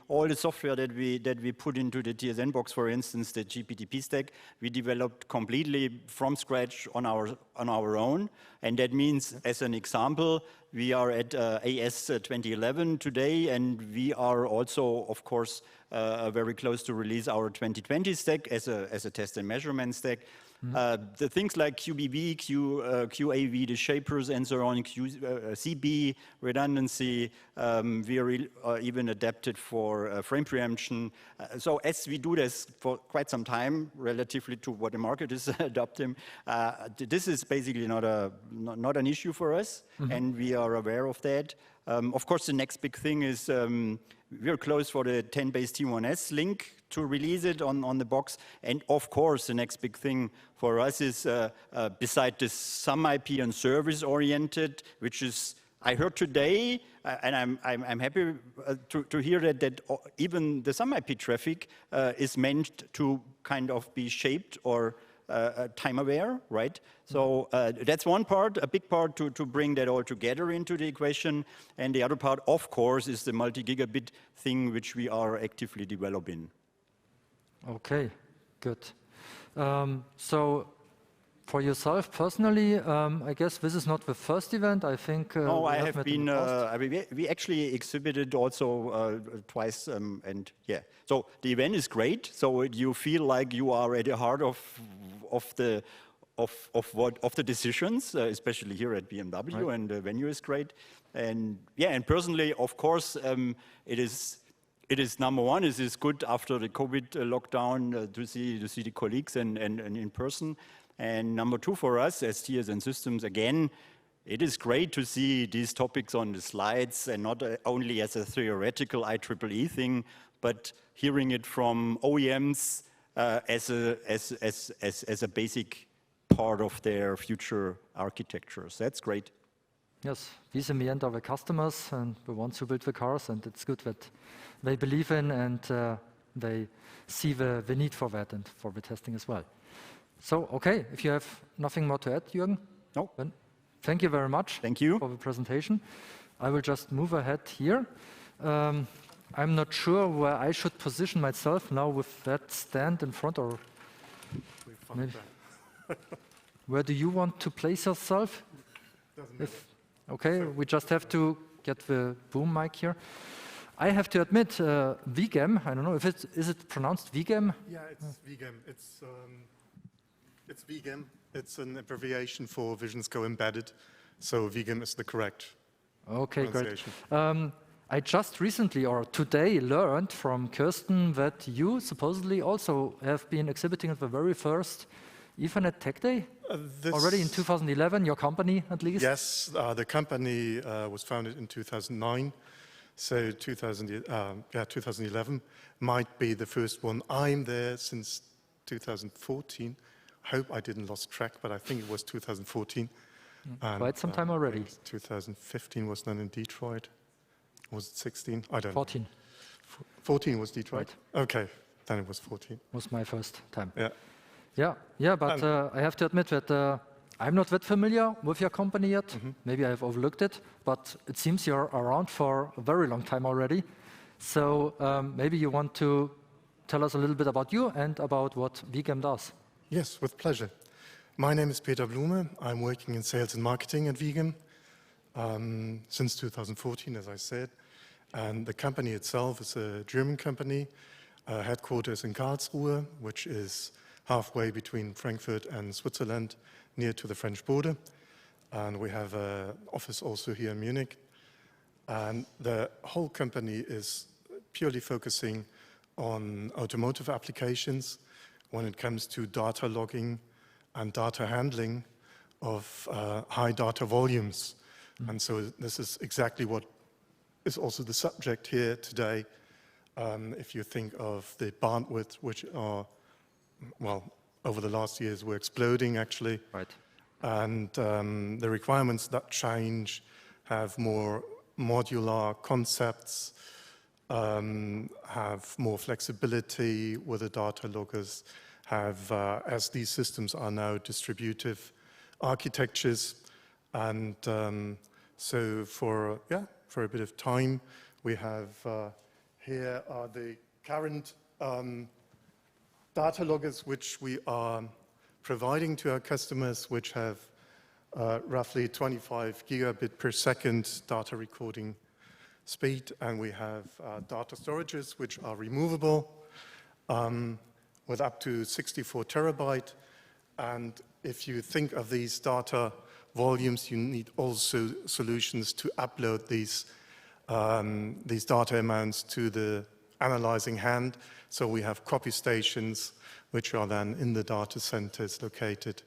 all the software that we put into the TSN box, for instance, the GPTP stack, we developed completely from scratch on our own. And that means, as an example, we are at AS 2011 today, and we are also, of course, very close to release our 2020 stack as a test and measurement stack. The things like QBB, QAV, the shapers, and so on, CB, redundancy, we are even adapted for frame preemption. So as we do this for quite some time, relatively to what the market is adopting, this is basically not an issue for us, and we are aware of that. Of course, the next big thing is we're close for the 10-base-T1S link to release it on the box. And of course, the next big thing for us is, beside this some IP and service oriented, which is, I heard today, and I'm happy to hear that even the some IP traffic is meant to kind of be shaped or time aware, right? So that's one part, a big part to bring that all together into the equation. And the other part, of course, is the multi-gigabit thing, which we are actively developing. Okay, good. So for yourself personally, I guess this is not the first event. I think no, I have been. I mean, we actually exhibited also twice, and yeah. So the event is great. So you feel like you are at the heart of the decisions, especially here at BMW, right. And the venue is great. And yeah, and personally, of course, it is number one. It is good after the COVID lockdown to see the colleagues and in person. And number two for us as TSN Systems, again, it is great to see these topics on the slides and not only as a theoretical IEEE thing, but hearing it from OEMs as a basic part of their future architectures. That's great. Yes, these in the end are the customers and the ones who build the cars, and it's good that they believe in and they see the need for that and for the testing as well. So, okay, if you have nothing more to add, Jürgen? No. Then thank you very much. Thank you for the presentation. I will just move ahead here. I'm not sure where I should position myself now with that stand in front, or maybe. Where do you want to place yourself? Okay, we just have to get the boom mic here. I have to admit, ViGEM, I don't know if is it pronounced ViGEM? Yeah, it's ViGEM. It's ViGEM. It's an abbreviation for Visions Go Embedded. So ViGEM is the correct pronunciation. Great. I just recently, or today, learned from Kirsten that you supposedly also have been exhibiting at the very first Ethernet Tech Day? Already in 2011, your company at least? Yes, the company was founded in 2009. So 2011 might be the first one. I'm there since 2014. Hope I didn't lose track, but I think it was 2014. Quite some time already. 2015 was then in Detroit. Was it 16? I don't 14. know. 14 was Detroit? Right. Okay, then it was 14. Was my first time. Yeah. Yeah, but I have to admit that I'm not that familiar with your company yet. Maybe I have overlooked it, but it seems you're around for a very long time already. So maybe you want to tell us a little bit about you and about what ViGEM does. Yes, with pleasure. My name is Peter Blume. I'm working in sales and marketing at ViGEM since 2014, as I said. And the company itself is a German company, headquarters in Karlsruhe, which is halfway between Frankfurt and Switzerland, near to the French border. And we have an office also here in Munich. And the whole company is purely focusing on automotive applications when it comes to data logging and data handling of high data volumes. And so this is exactly what is also the subject here today. If you think of the bandwidth, which are, well, over the last years were exploding actually. Right. And the requirements that change have more modular concepts, have more flexibility with the data loggers, have, as these systems are now distributive architectures. And so for a bit of time, we have here are the current data loggers which we are providing to our customers, which have roughly 25 gigabit per second data recording speed, and we have data storages which are removable with up to 64 terabyte. And if you think of these data volumes, you need also solutions to upload these data amounts to the analyzing hand. So we have copy stations which are then in the data centers located,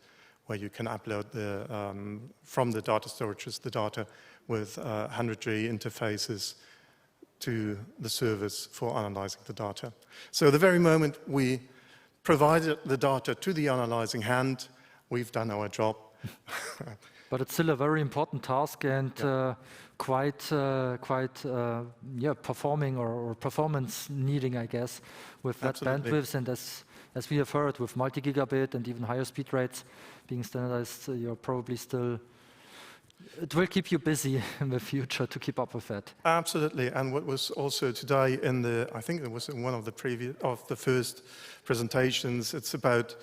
where you can upload from the data storages the data with 100G interfaces to the servers for analyzing the data. So the very moment we provided the data to the analyzing hand, we've done our job. But it's still a very important task and quite performing or performance needing, I guess, with that bandwidth. And as we have heard, with multi-gigabit and even higher speed rates being standardized, you're probably still, it will keep you busy in the future to keep up with that. Absolutely. And what was also today in the, I think it was in one of the first presentations, it's about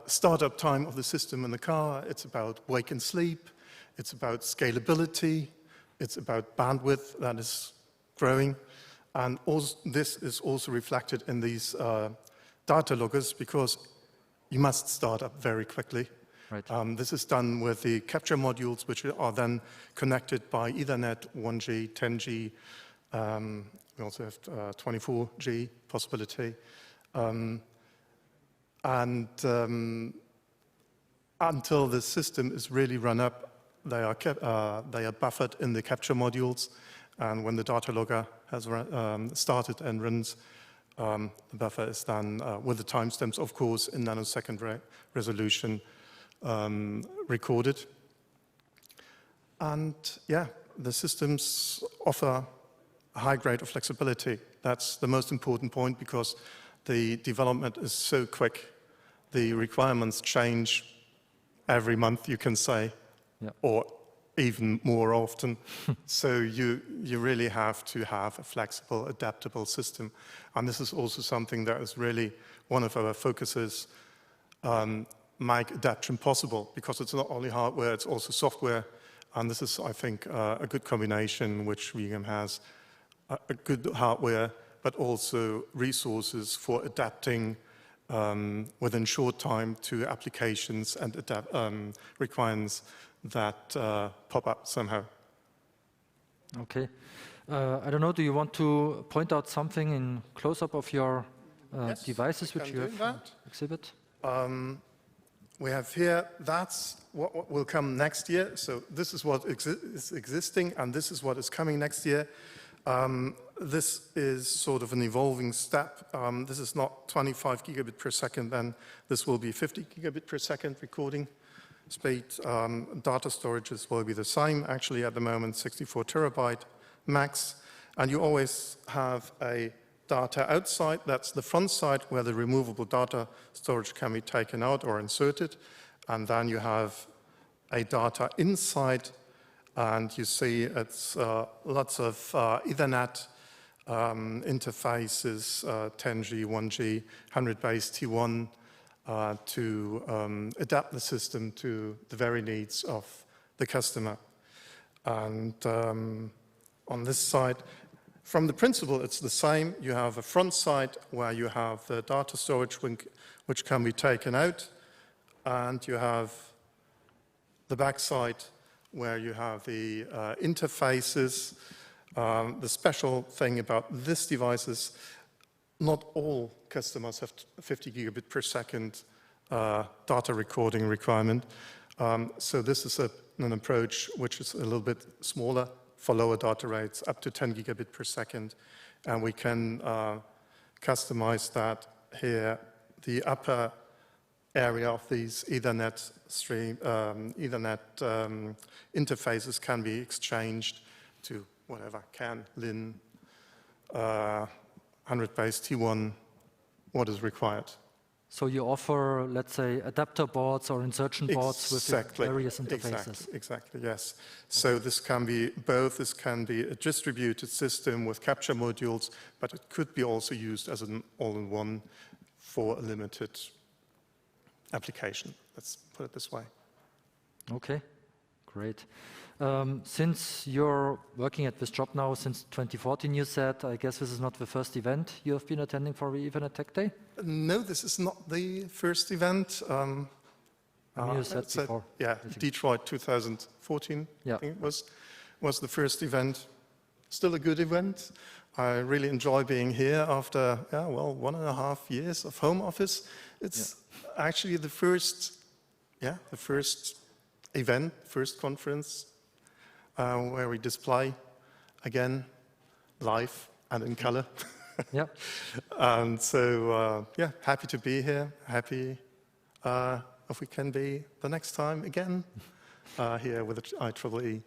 startup time of the system in the car, it's about wake and sleep, it's about scalability, it's about bandwidth that is growing. And also, this is also reflected in these data loggers, because you must start up very quickly. Right. This is done with the capture modules, which are then connected by Ethernet, 1G, 10G. We also have 24G possibility. And until the system is really run up, they are buffered in the capture modules. And when the data logger has started and runs, the buffer is then, with the timestamps, of course, in nanosecond resolution recorded. And yeah, the systems offer a high grade of flexibility. That's the most important point, because the development is so quick. The requirements change every month, you can say, or even more often. So you really have to have a flexible, adaptable system. And this is also something that is really one of our focuses, make adaptation possible, because it's not only hardware, it's also software. And this is, I think, a good combination, which ViGEM has, a good hardware, but also resources for adapting within short time to applications and requirements that pop up somehow. Okay. I don't know, do you want to point out something in close-up of your devices which you have exhibit? We have here, that's what will come next year. So this is what is existing, and this is what is coming next year. This is sort of an evolving step. This is not 25 gigabit per second, then this will be 50 gigabit per second recording speed. Data storages will be the same. Actually, at the moment, 64 terabyte max. And you always have a data outside. That's the front side, where the removable data storage can be taken out or inserted. And then you have a data inside. And you see it's lots of Ethernet interfaces, 10G, 1G, 100 base T1, to adapt the system to the very needs of the customer. And on this side, from the principle, it's the same. You have a front side where you have the data storage which can be taken out, and you have the back side where you have the interfaces. The special thing about this device is not all customers have 50 gigabit per second data recording requirement. So this is an approach which is a little bit smaller for lower data rates, up to 10 gigabit per second. And we can customize that here. The upper area of these Ethernet interfaces can be exchanged to whatever, CAN, LIN, 100 base T1, what is required. So you offer, let's say, adapter boards or insertion boards with various interfaces. Exactly, yes. So this can be both. This can be a distributed system with capture modules, but it could be also used as an all-in-one for a limited application. Let's put it this way. Okay, great. Since you're working at this job now since 2014, you said, I guess this is not the first event you have been attending for the Ethernet Tech Day? No, this is not the first event. You said before. Yeah, Detroit 2014, yeah. I think it was the first event. Still a good event. I really enjoy being here after, 1.5 years of home office. It's actually the first event, first conference where we display again live and in color. Yeah. And so, happy to be here. Happy if we can be the next time again here with the IEEE.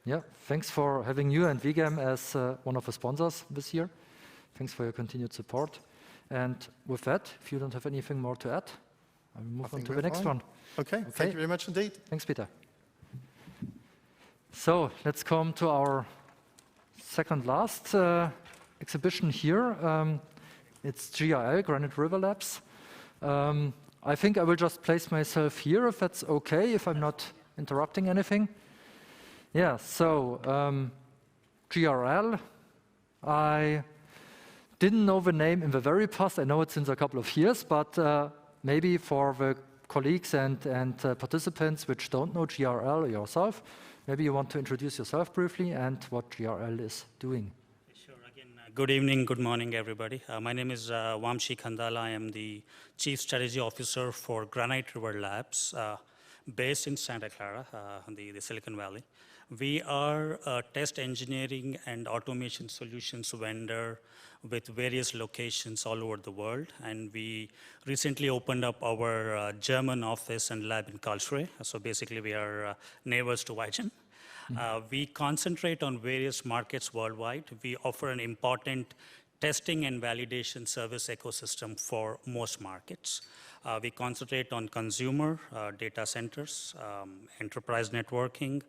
Yeah, thanks for having you and ViGEM as one of the sponsors this year. Thanks for your continued support. And with that, if you don't have anything more to add, I will move on to the next one. Okay, thank you very much indeed. Thanks, Peter. So let's come to our second last exhibition here. It's GRL, Granite River Labs. I think I will just place myself here if that's okay, if I'm not interrupting anything. Yeah, so GRL, I didn't know the name in the very past. I know it since a couple of years, but maybe for the colleagues and participants which don't know GRL yourself, maybe you want to introduce yourself briefly and what GRL is doing. Sure. Again, good evening, good morning, everybody. My name is Vamshi Khandala. I am the Chief Strategy Officer for Granite River Labs, based in Santa Clara, the Silicon Valley. We are a test engineering and automation solutions vendor with various locations all over the world. And we recently opened up our German office and lab in Karlsruhe. So basically, we are neighbors to ViGEM. We concentrate on various markets worldwide. We offer an important testing and validation service ecosystem for most markets. We concentrate on consumer, data centers, enterprise networking,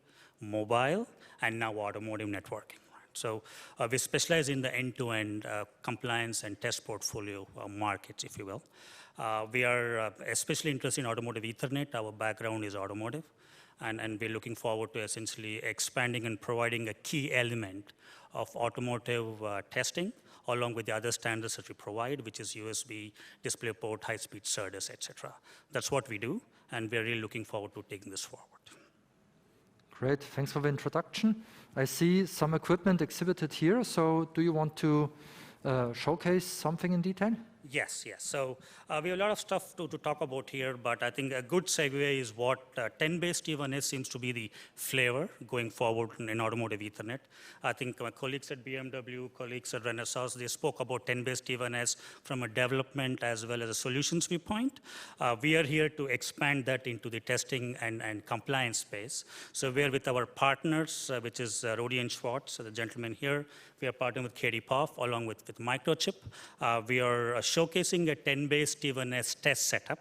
mobile, and now automotive networking. So we specialize in the end-to-end compliance and test portfolio markets, if you will. We are especially interested in automotive Ethernet. Our background is automotive. And we're looking forward to essentially expanding and providing a key element of automotive testing, along with the other standards that we provide, which is USB, DisplayPort, high-speed SerDes, et cetera. That's what we do, and we're really looking forward to taking this forward. Great, thanks for the introduction. I see some equipment exhibited here, so do you want to showcase something in detail? Yes, yes. So we have a lot of stuff to talk about here, but I think a good segue is what 10BASE-T1S seems to be the flavor going forward in automotive Ethernet. I think my colleagues at BMW, colleagues at Renesas, they spoke about 10BASE-T1S from a development as well as a solutions viewpoint. We are here to expand that into the testing and compliance space. So we're with our partners, which is Rodi and Schwartz, the gentleman here. We are partnering with Kdpov along with Microchip. We are showcasing a 10BASE-T1S test setup.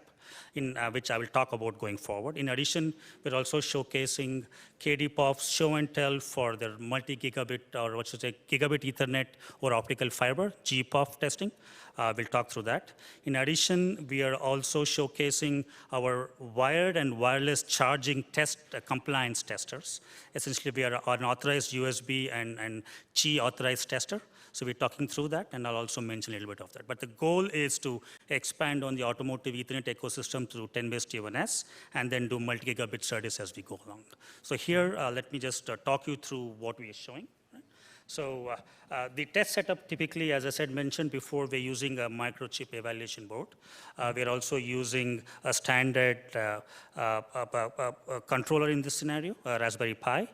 which I will talk about going forward. In addition, we're also showcasing Kdpov show and tell for their multi-gigabit, or what should I say, gigabit Ethernet or optical fiber, GPOF testing. We'll talk through that. In addition, we are also showcasing our wired and wireless charging test compliance testers. Essentially, we are an authorized USB and Qi authorized tester. So we're talking through that, and I'll also mention a little bit of that. But the goal is to expand on the automotive Ethernet ecosystem through 10BASE-T1S, and then do multi-gigabit SerDes as we go along. So here, let me just talk you through what we are showing. So the test setup, typically, as I said, mentioned before, we're using a microchip evaluation board. We're also using a standard controller in this scenario, a Raspberry Pi.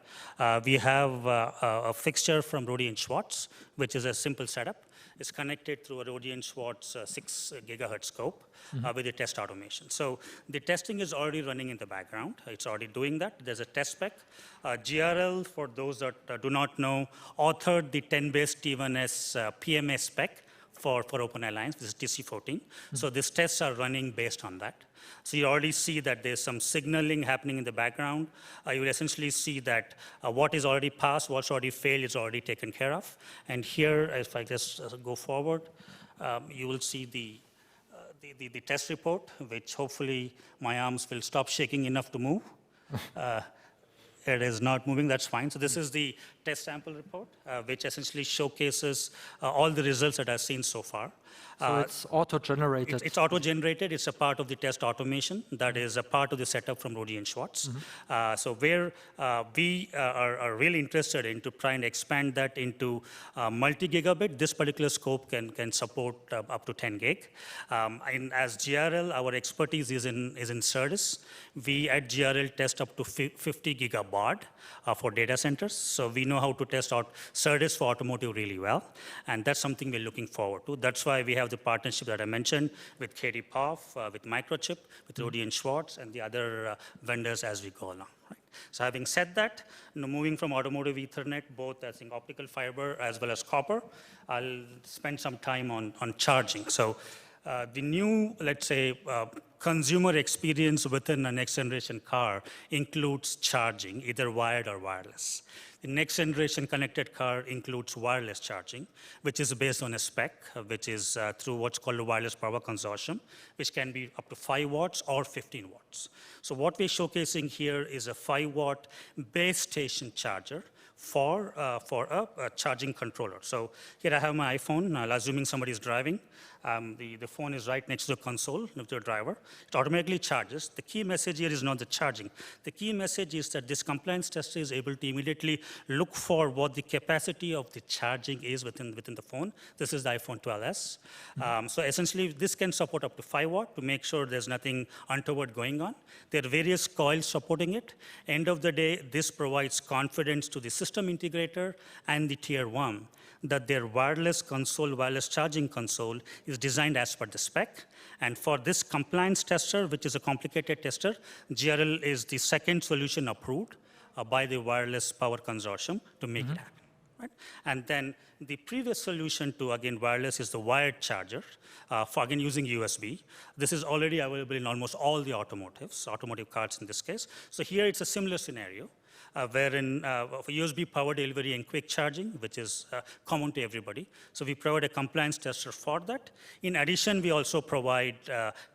We have a fixture from Rohde & Schwarz, which is a simple setup. It's connected through a Rohde & Schwarz 6 gigahertz scope with the test automation. So the testing is already running in the background. It's already doing that. There's a test spec. GRL, for those that do not know, authored the 10BASE-T1S PMA spec for Open Alliance. This is TC14. So these tests are running based on that. So you already see that there's some signaling happening in the background. You will essentially see that what is already passed, what's already failed is already taken care of. And here, if I just go forward, you will see the test report, which hopefully my arms will stop shaking enough to move. It is not moving, that's fine. So this is the test sample report, which essentially showcases all the results that I've seen so far. So it's auto-generated. It's auto-generated. It's a part of the test automation that is a part of the setup from Rohde & Schwarz. So where we are really interested in to try and expand that into multi-gigabit, this particular scope can support up to 10 gig. And as GRL, our expertise is in SerDes. We at GRL test up to 50 gigabaud for data centers. So we know how to test out SerDes for automotive really well. And that's something we're looking forward to. That's why we have the partnership that I mentioned with Kdpov, with Microchip, with Rohde & Schwarz, and the other vendors as we go along. Right? So having said that, moving from automotive Ethernet, both I think optical fiber as well as copper, I'll spend some time on charging. So the new, let's say, consumer experience within a next generation car includes charging, either wired or wireless. The next generation connected car includes wireless charging, which is based on a spec, which is through what's called a wireless power consortium, which can be up to 5 watts or 15 watts. So what we're showcasing here is a 5-watt base station charger for a charging controller. So here I have my iPhone, assuming somebody's driving. The phone is right next to the console of the driver. It automatically charges. The key message here is not the charging. The key message is that this compliance tester is able to immediately look for what the capacity of the charging is within the phone. This is the iPhone 12s. So essentially, this can support up to 5 watt to make sure there's nothing untoward going on. There are various coils supporting it. End of the day, this provides confidence to the system integrator and the tier 1 that their wireless console, wireless charging console is designed as per the spec. And for this compliance tester, which is a complicated tester, GRL is the second solution approved by the wireless power consortium to make it happen. Right? And then the previous solution to, again, wireless is the wired charger, for, again, using USB. This is already available in almost all the automotive cars in this case. So here it's a similar scenario. Wherein for USB power delivery and quick charging, which is common to everybody. So we provide a compliance tester for that. In addition, we also provide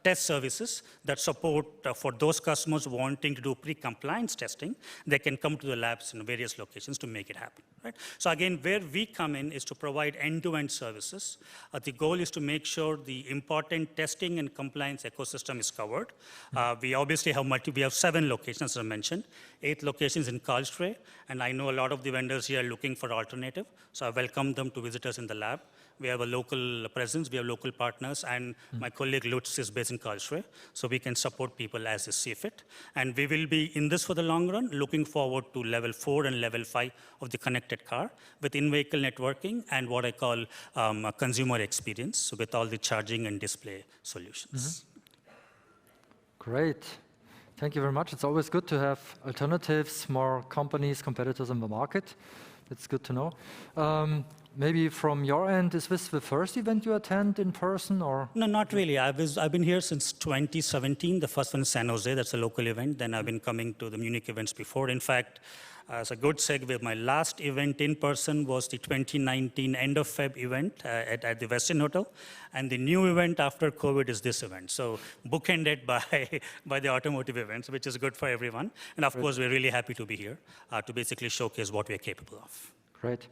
test services that support for those customers wanting to do pre-compliance testing. They can come to the labs in various locations to make it happen. Right? So again, where we come in is to provide end-to-end services. The goal is to make sure the important testing and compliance ecosystem is covered. We obviously have we have 7 locations, as I mentioned, 8 locations in Karlsruhe, and I know a lot of the vendors here are looking for alternative, so I welcome them to visit us in the lab. We have a local presence, we have local partners, and my colleague Ruetz is based in Karlsruhe, so we can support people as they see fit. And we will be in this for the long run, looking forward to level 4 and level 5 of the connected car with in-vehicle networking and what I call a consumer experience with all the charging and display solutions. Great. Thank you very much. It's always good to have alternatives, more companies, competitors in the market. It's good to know. maybe from your end, is this the first event you attend in person, or? No, not really. I've been here since 2017. The first one in San Jose, that's a local event. Then I've been coming to the Munich events before. In fact, as a good segue, my last event in person was the 2019 end of Feb event at the Westin Hotel. And the new event after COVID is this event. So bookended by the automotive events, which is good for everyone. And of course, we're really happy to be here to basically showcase what we're capable of. Great.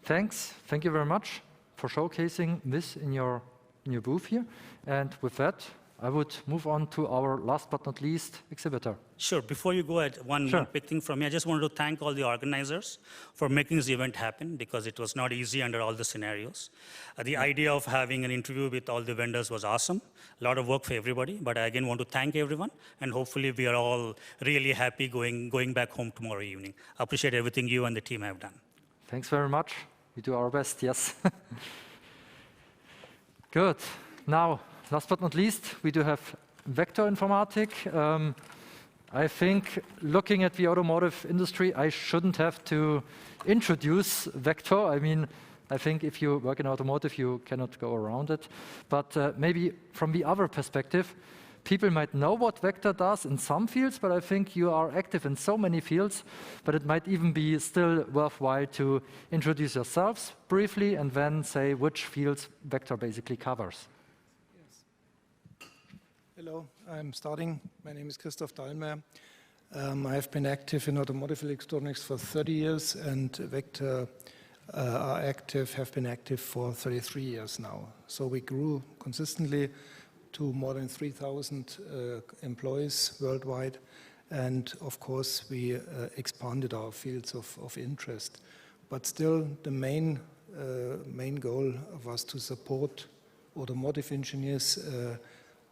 Thanks. Thank you very much for showcasing this in your booth here. And with that, I would move on to our last but not least exhibitor. Sure. Before you go ahead, one quick thing from me. I just wanted to thank all the organizers for making this event happen, because it was not easy under all the scenarios. The idea of having an interview with all the vendors was awesome. A lot of work for everybody. But I again want to thank everyone. And hopefully we are all really happy going back home tomorrow evening. I appreciate everything you and the team have done. Thanks very much. We do our best, yes. Good. Now, last but not least, we do have Vector Informatik. I think looking at the automotive industry, I shouldn't have to introduce Vector. I mean, I think if you work in automotive, you cannot go around it. But maybe from the other perspective, people might know what Vector does in some fields, but I think you are active in so many fields, but it might even be still worthwhile to introduce yourselves briefly and then say which fields Vector basically covers. Hello, I'm starting. My name is Christoph Dahlmeier. I have been active in automotive electronics for 30 years, and Vector have been active for 33 years now. So we grew consistently to more than 3,000 employees worldwide, and of course we expanded our fields of interest. But still, the main goal was to support automotive engineers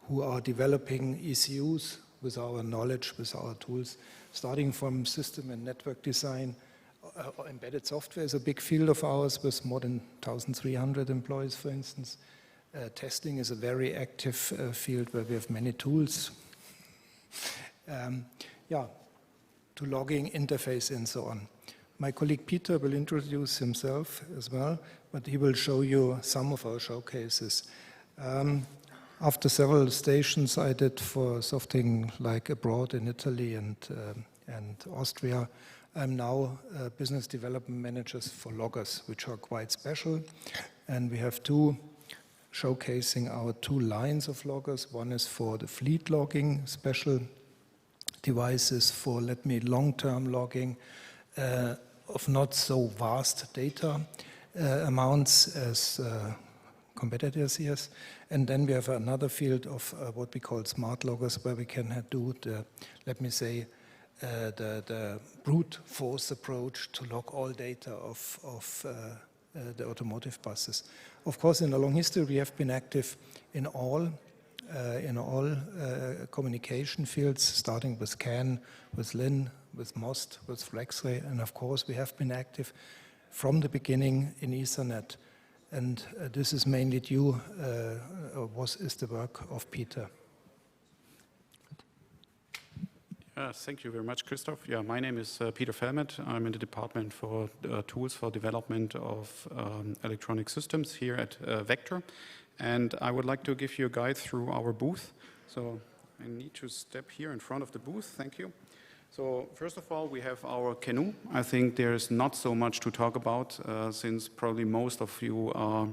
who are developing ECUs with our knowledge, with our tools, starting from system and network design. Embedded software is a big field of ours with more than 1,300 employees, for instance. Testing is a very active field where we have many tools. To logging, interface, and so on. My colleague Peter will introduce himself as well, but he will show you some of our showcases. After several stations I did for something like abroad in Italy and Austria, I'm now business development managers for loggers, which are quite special. And we have showcasing our two lines of loggers. One is for the fleet logging, special devices for, long-term logging of not so vast data amounts as competitors, yes. And then we have another field of what we call smart loggers, where we can do the, the brute force approach to log all data of the automotive buses. Of course, in a long history, we have been active in all communication fields, starting with CAN, with LIN, with MOST, with FlexRay, and of course, we have been active from the beginning in Ethernet. And this is mainly due, is the work of Peter. Thank you very much, Christoph. Yeah, my name is Peter Felmet. I'm in the department for tools for development of electronic systems here at Vector. And I would like to give you a guide through our booth. So I need to step here in front of the booth. Thank you. So first of all, we have our canoe. I think there's not so much to talk about since probably most of you are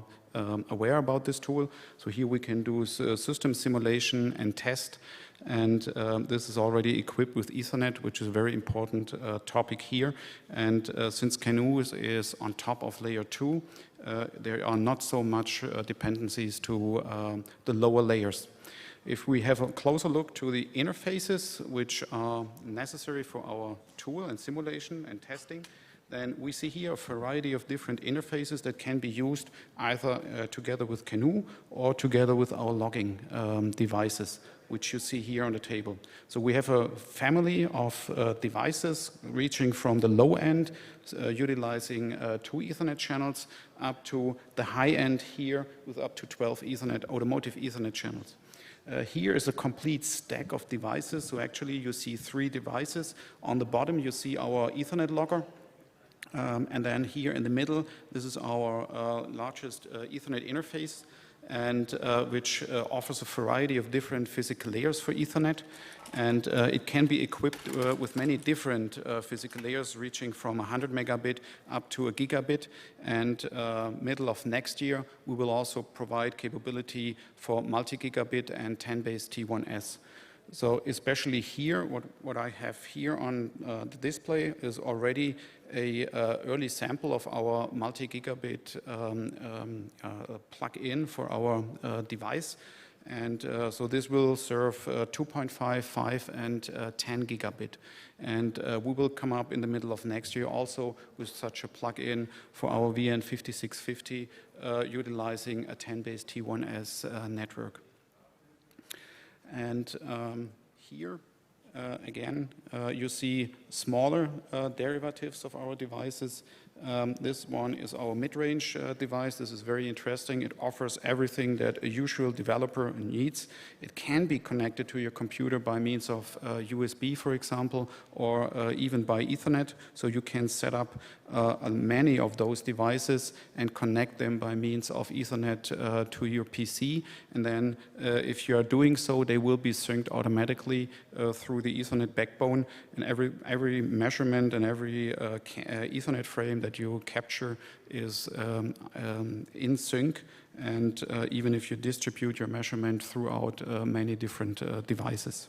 aware about this tool. So here we can do system simulation and test. And this is already equipped with Ethernet, which is a very important topic here. And since canoe is on top of layer 2, there are not so much dependencies to the lower layers. If we have a closer look to the interfaces which are necessary for our tool and simulation and testing, then we see here a variety of different interfaces that can be used either together with canoe or together with our logging devices, which you see here on the table. So we have a family of devices reaching from the low end, utilizing 2 Ethernet channels, up to the high end here with up to 12 automotive Ethernet channels. Here is a complete stack of devices. So actually you see 3 devices. On the bottom you see our Ethernet logger. And then here in the middle, this is our largest Ethernet interface, and which offers a variety of different physical layers for Ethernet. And it can be equipped with many different physical layers, reaching from 100 megabit up to a gigabit. And middle of next year, we will also provide capability for multi-gigabit and 10-base T1S. So especially here, what I have here on the display is already a early sample of our multi-gigabit plug-in for our device. And so this will serve 2.5, 5, and 10 gigabit. And we will come up in the middle of next year also with such a plug-in for our VN5650, utilizing a 10-base T1S network. And here, again, you see smaller derivatives of our devices. This one is our mid-range device. This is very interesting. It offers everything that a usual developer needs. It can be connected to your computer by means of USB, for example, or even by Ethernet. So you can set up many of those devices and connect them by means of Ethernet to your PC. And then if you are doing so, they will be synced automatically through the Ethernet backbone. And every measurement and every Ethernet frame that you capture is in sync, and even if you distribute your measurement throughout many different devices.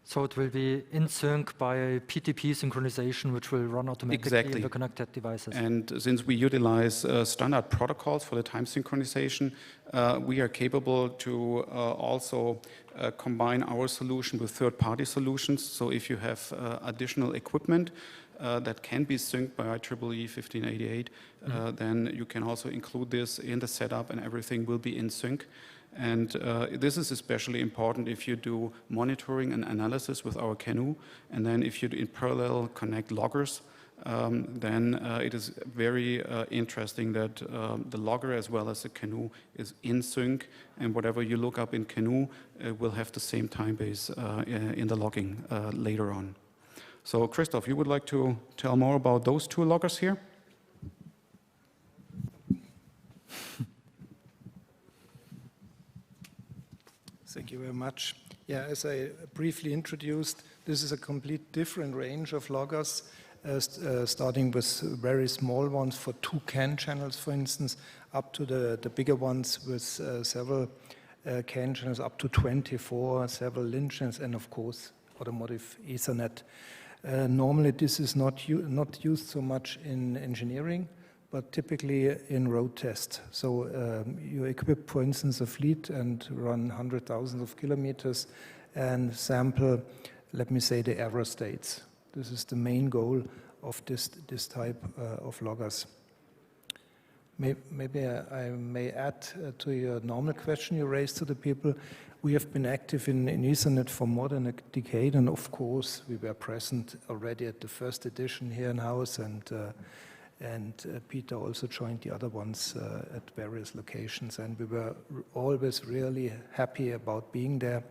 So it will be in sync by a PTP synchronization, which will run automatically in the connected devices. And since we utilize standard protocols for the time synchronization, we are capable to also combine our solution with third-party solutions. So if you have additional equipment that can be synced by IEEE 1588, then you can also include this in the setup, and everything will be in sync. And this is especially important if you do monitoring and analysis with our Canoe, and then if you in parallel connect loggers, then it is very interesting that the logger as well as the Canoe is in sync, and whatever you look up in Canoe will have the same time base in the logging later on. So Christoph, you would like to tell more about those two loggers here? Thank you very much. Yeah, as I briefly introduced, this is a complete different range of loggers, starting with very small ones for 2 CAN channels, for instance, up to the bigger ones with several CAN channels, up to 24, several LIN channels, and of course, automotive Ethernet. Normally, this is not used so much in engineering, but typically in road test. So you equip, for instance, a fleet and run hundreds of thousands of kilometers and sample, let me say, the error states. This is the main goal of this type of loggers. Maybe I may add to your normal question you raised to the people. We have been active in Ethernet for more than a decade, and of course we were present already at the first edition here in-house, and Peter also joined the other ones at various locations, and we were always really happy about being there,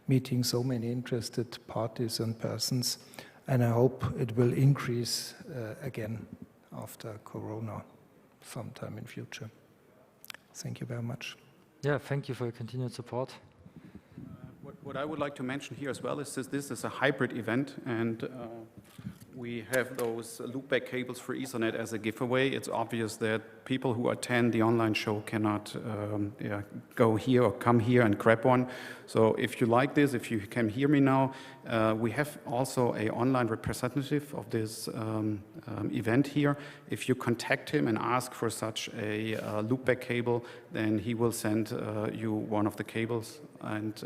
meeting so many interested parties and persons, and I hope it will increase again after Corona sometime in future. Thank you very much. Yeah, thank you for your continued support. What I would like to mention here as well is this is a hybrid event, and we have those loopback cables for Ethernet as a giveaway. It's obvious that people who attend the online show cannot go here or come here and grab one. So if you like this, if you can hear me now, we have also an online representative of this event here. If you contact him and ask for such a loopback cable, then he will send you one of the cables. And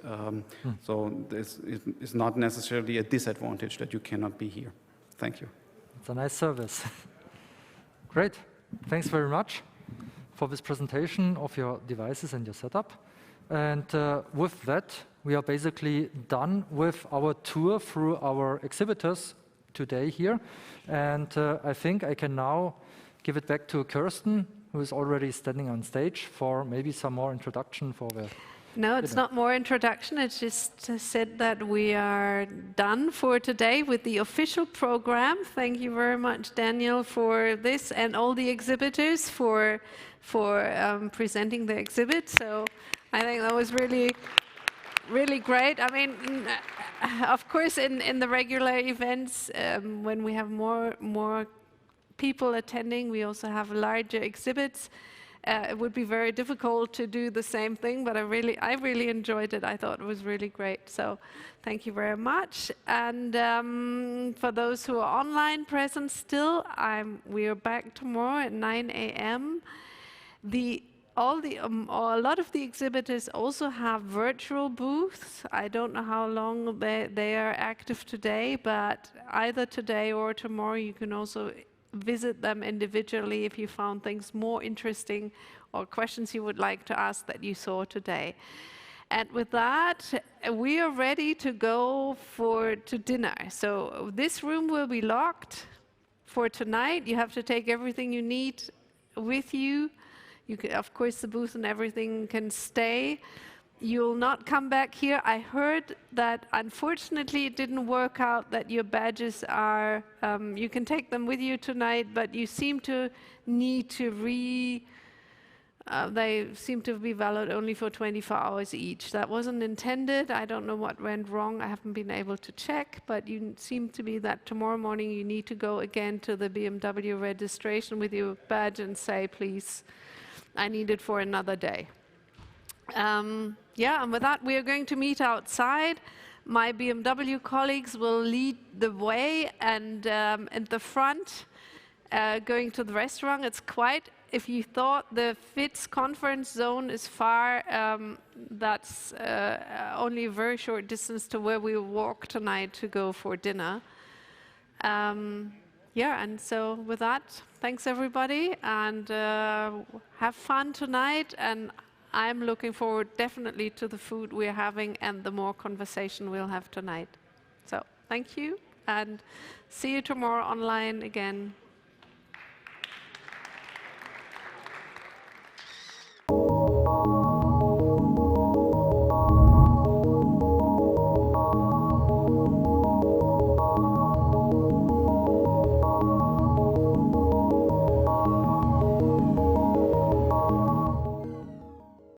so this is not necessarily a disadvantage that you cannot be here. Thank you. It's a nice service. Great. Thanks very much for this presentation of your devices and your setup. And with that, we are basically done with our tour through our exhibitors today here. And I think I can now give it back to Kirsten, who is already standing on stage, for maybe some more introduction for the No, it's not more introduction. It's just said that we are done for today with the official program. Thank you very much, Daniel, for this, and all the exhibitors for presenting the exhibit. So I think that was really great. I mean, of course, in the regular events, when we have more people attending, we also have larger exhibits. It would be very difficult to do the same thing, but I really enjoyed it. I thought it was really great. So thank you very much. And for those who are online present still, we are back tomorrow at 9 a.m. A lot of the exhibitors also have virtual booths. I don't know how long they are active today, but either today or tomorrow you can also visit them individually if you found things more interesting or questions you would like to ask that you saw today. And with that, we are ready to go to dinner. So this room will be locked for tonight. You have to take everything you need with you. You can, of course, the booth and everything can stay. You'll not come back here. I heard that unfortunately it didn't work out that your badges are, you can take them with you tonight, but you seem to need to they seem to be valid only for 24 hours each. That wasn't intended. I don't know what went wrong. I haven't been able to check, but you seem to be that tomorrow morning you need to go again to the BMW registration with your badge and say, please, I need it for another day. Yeah, and with that, we are going to meet outside. My BMW colleagues will lead the way, and in the front, going to the restaurant. It's quite, if you thought the FITS conference zone is far, that's only a very short distance to where we walk tonight to go for dinner. Yeah, and so with that, thanks everybody, and have fun tonight. And I'm looking forward definitely to the food we're having and the more conversation we'll have tonight. So thank you, and see you tomorrow online again.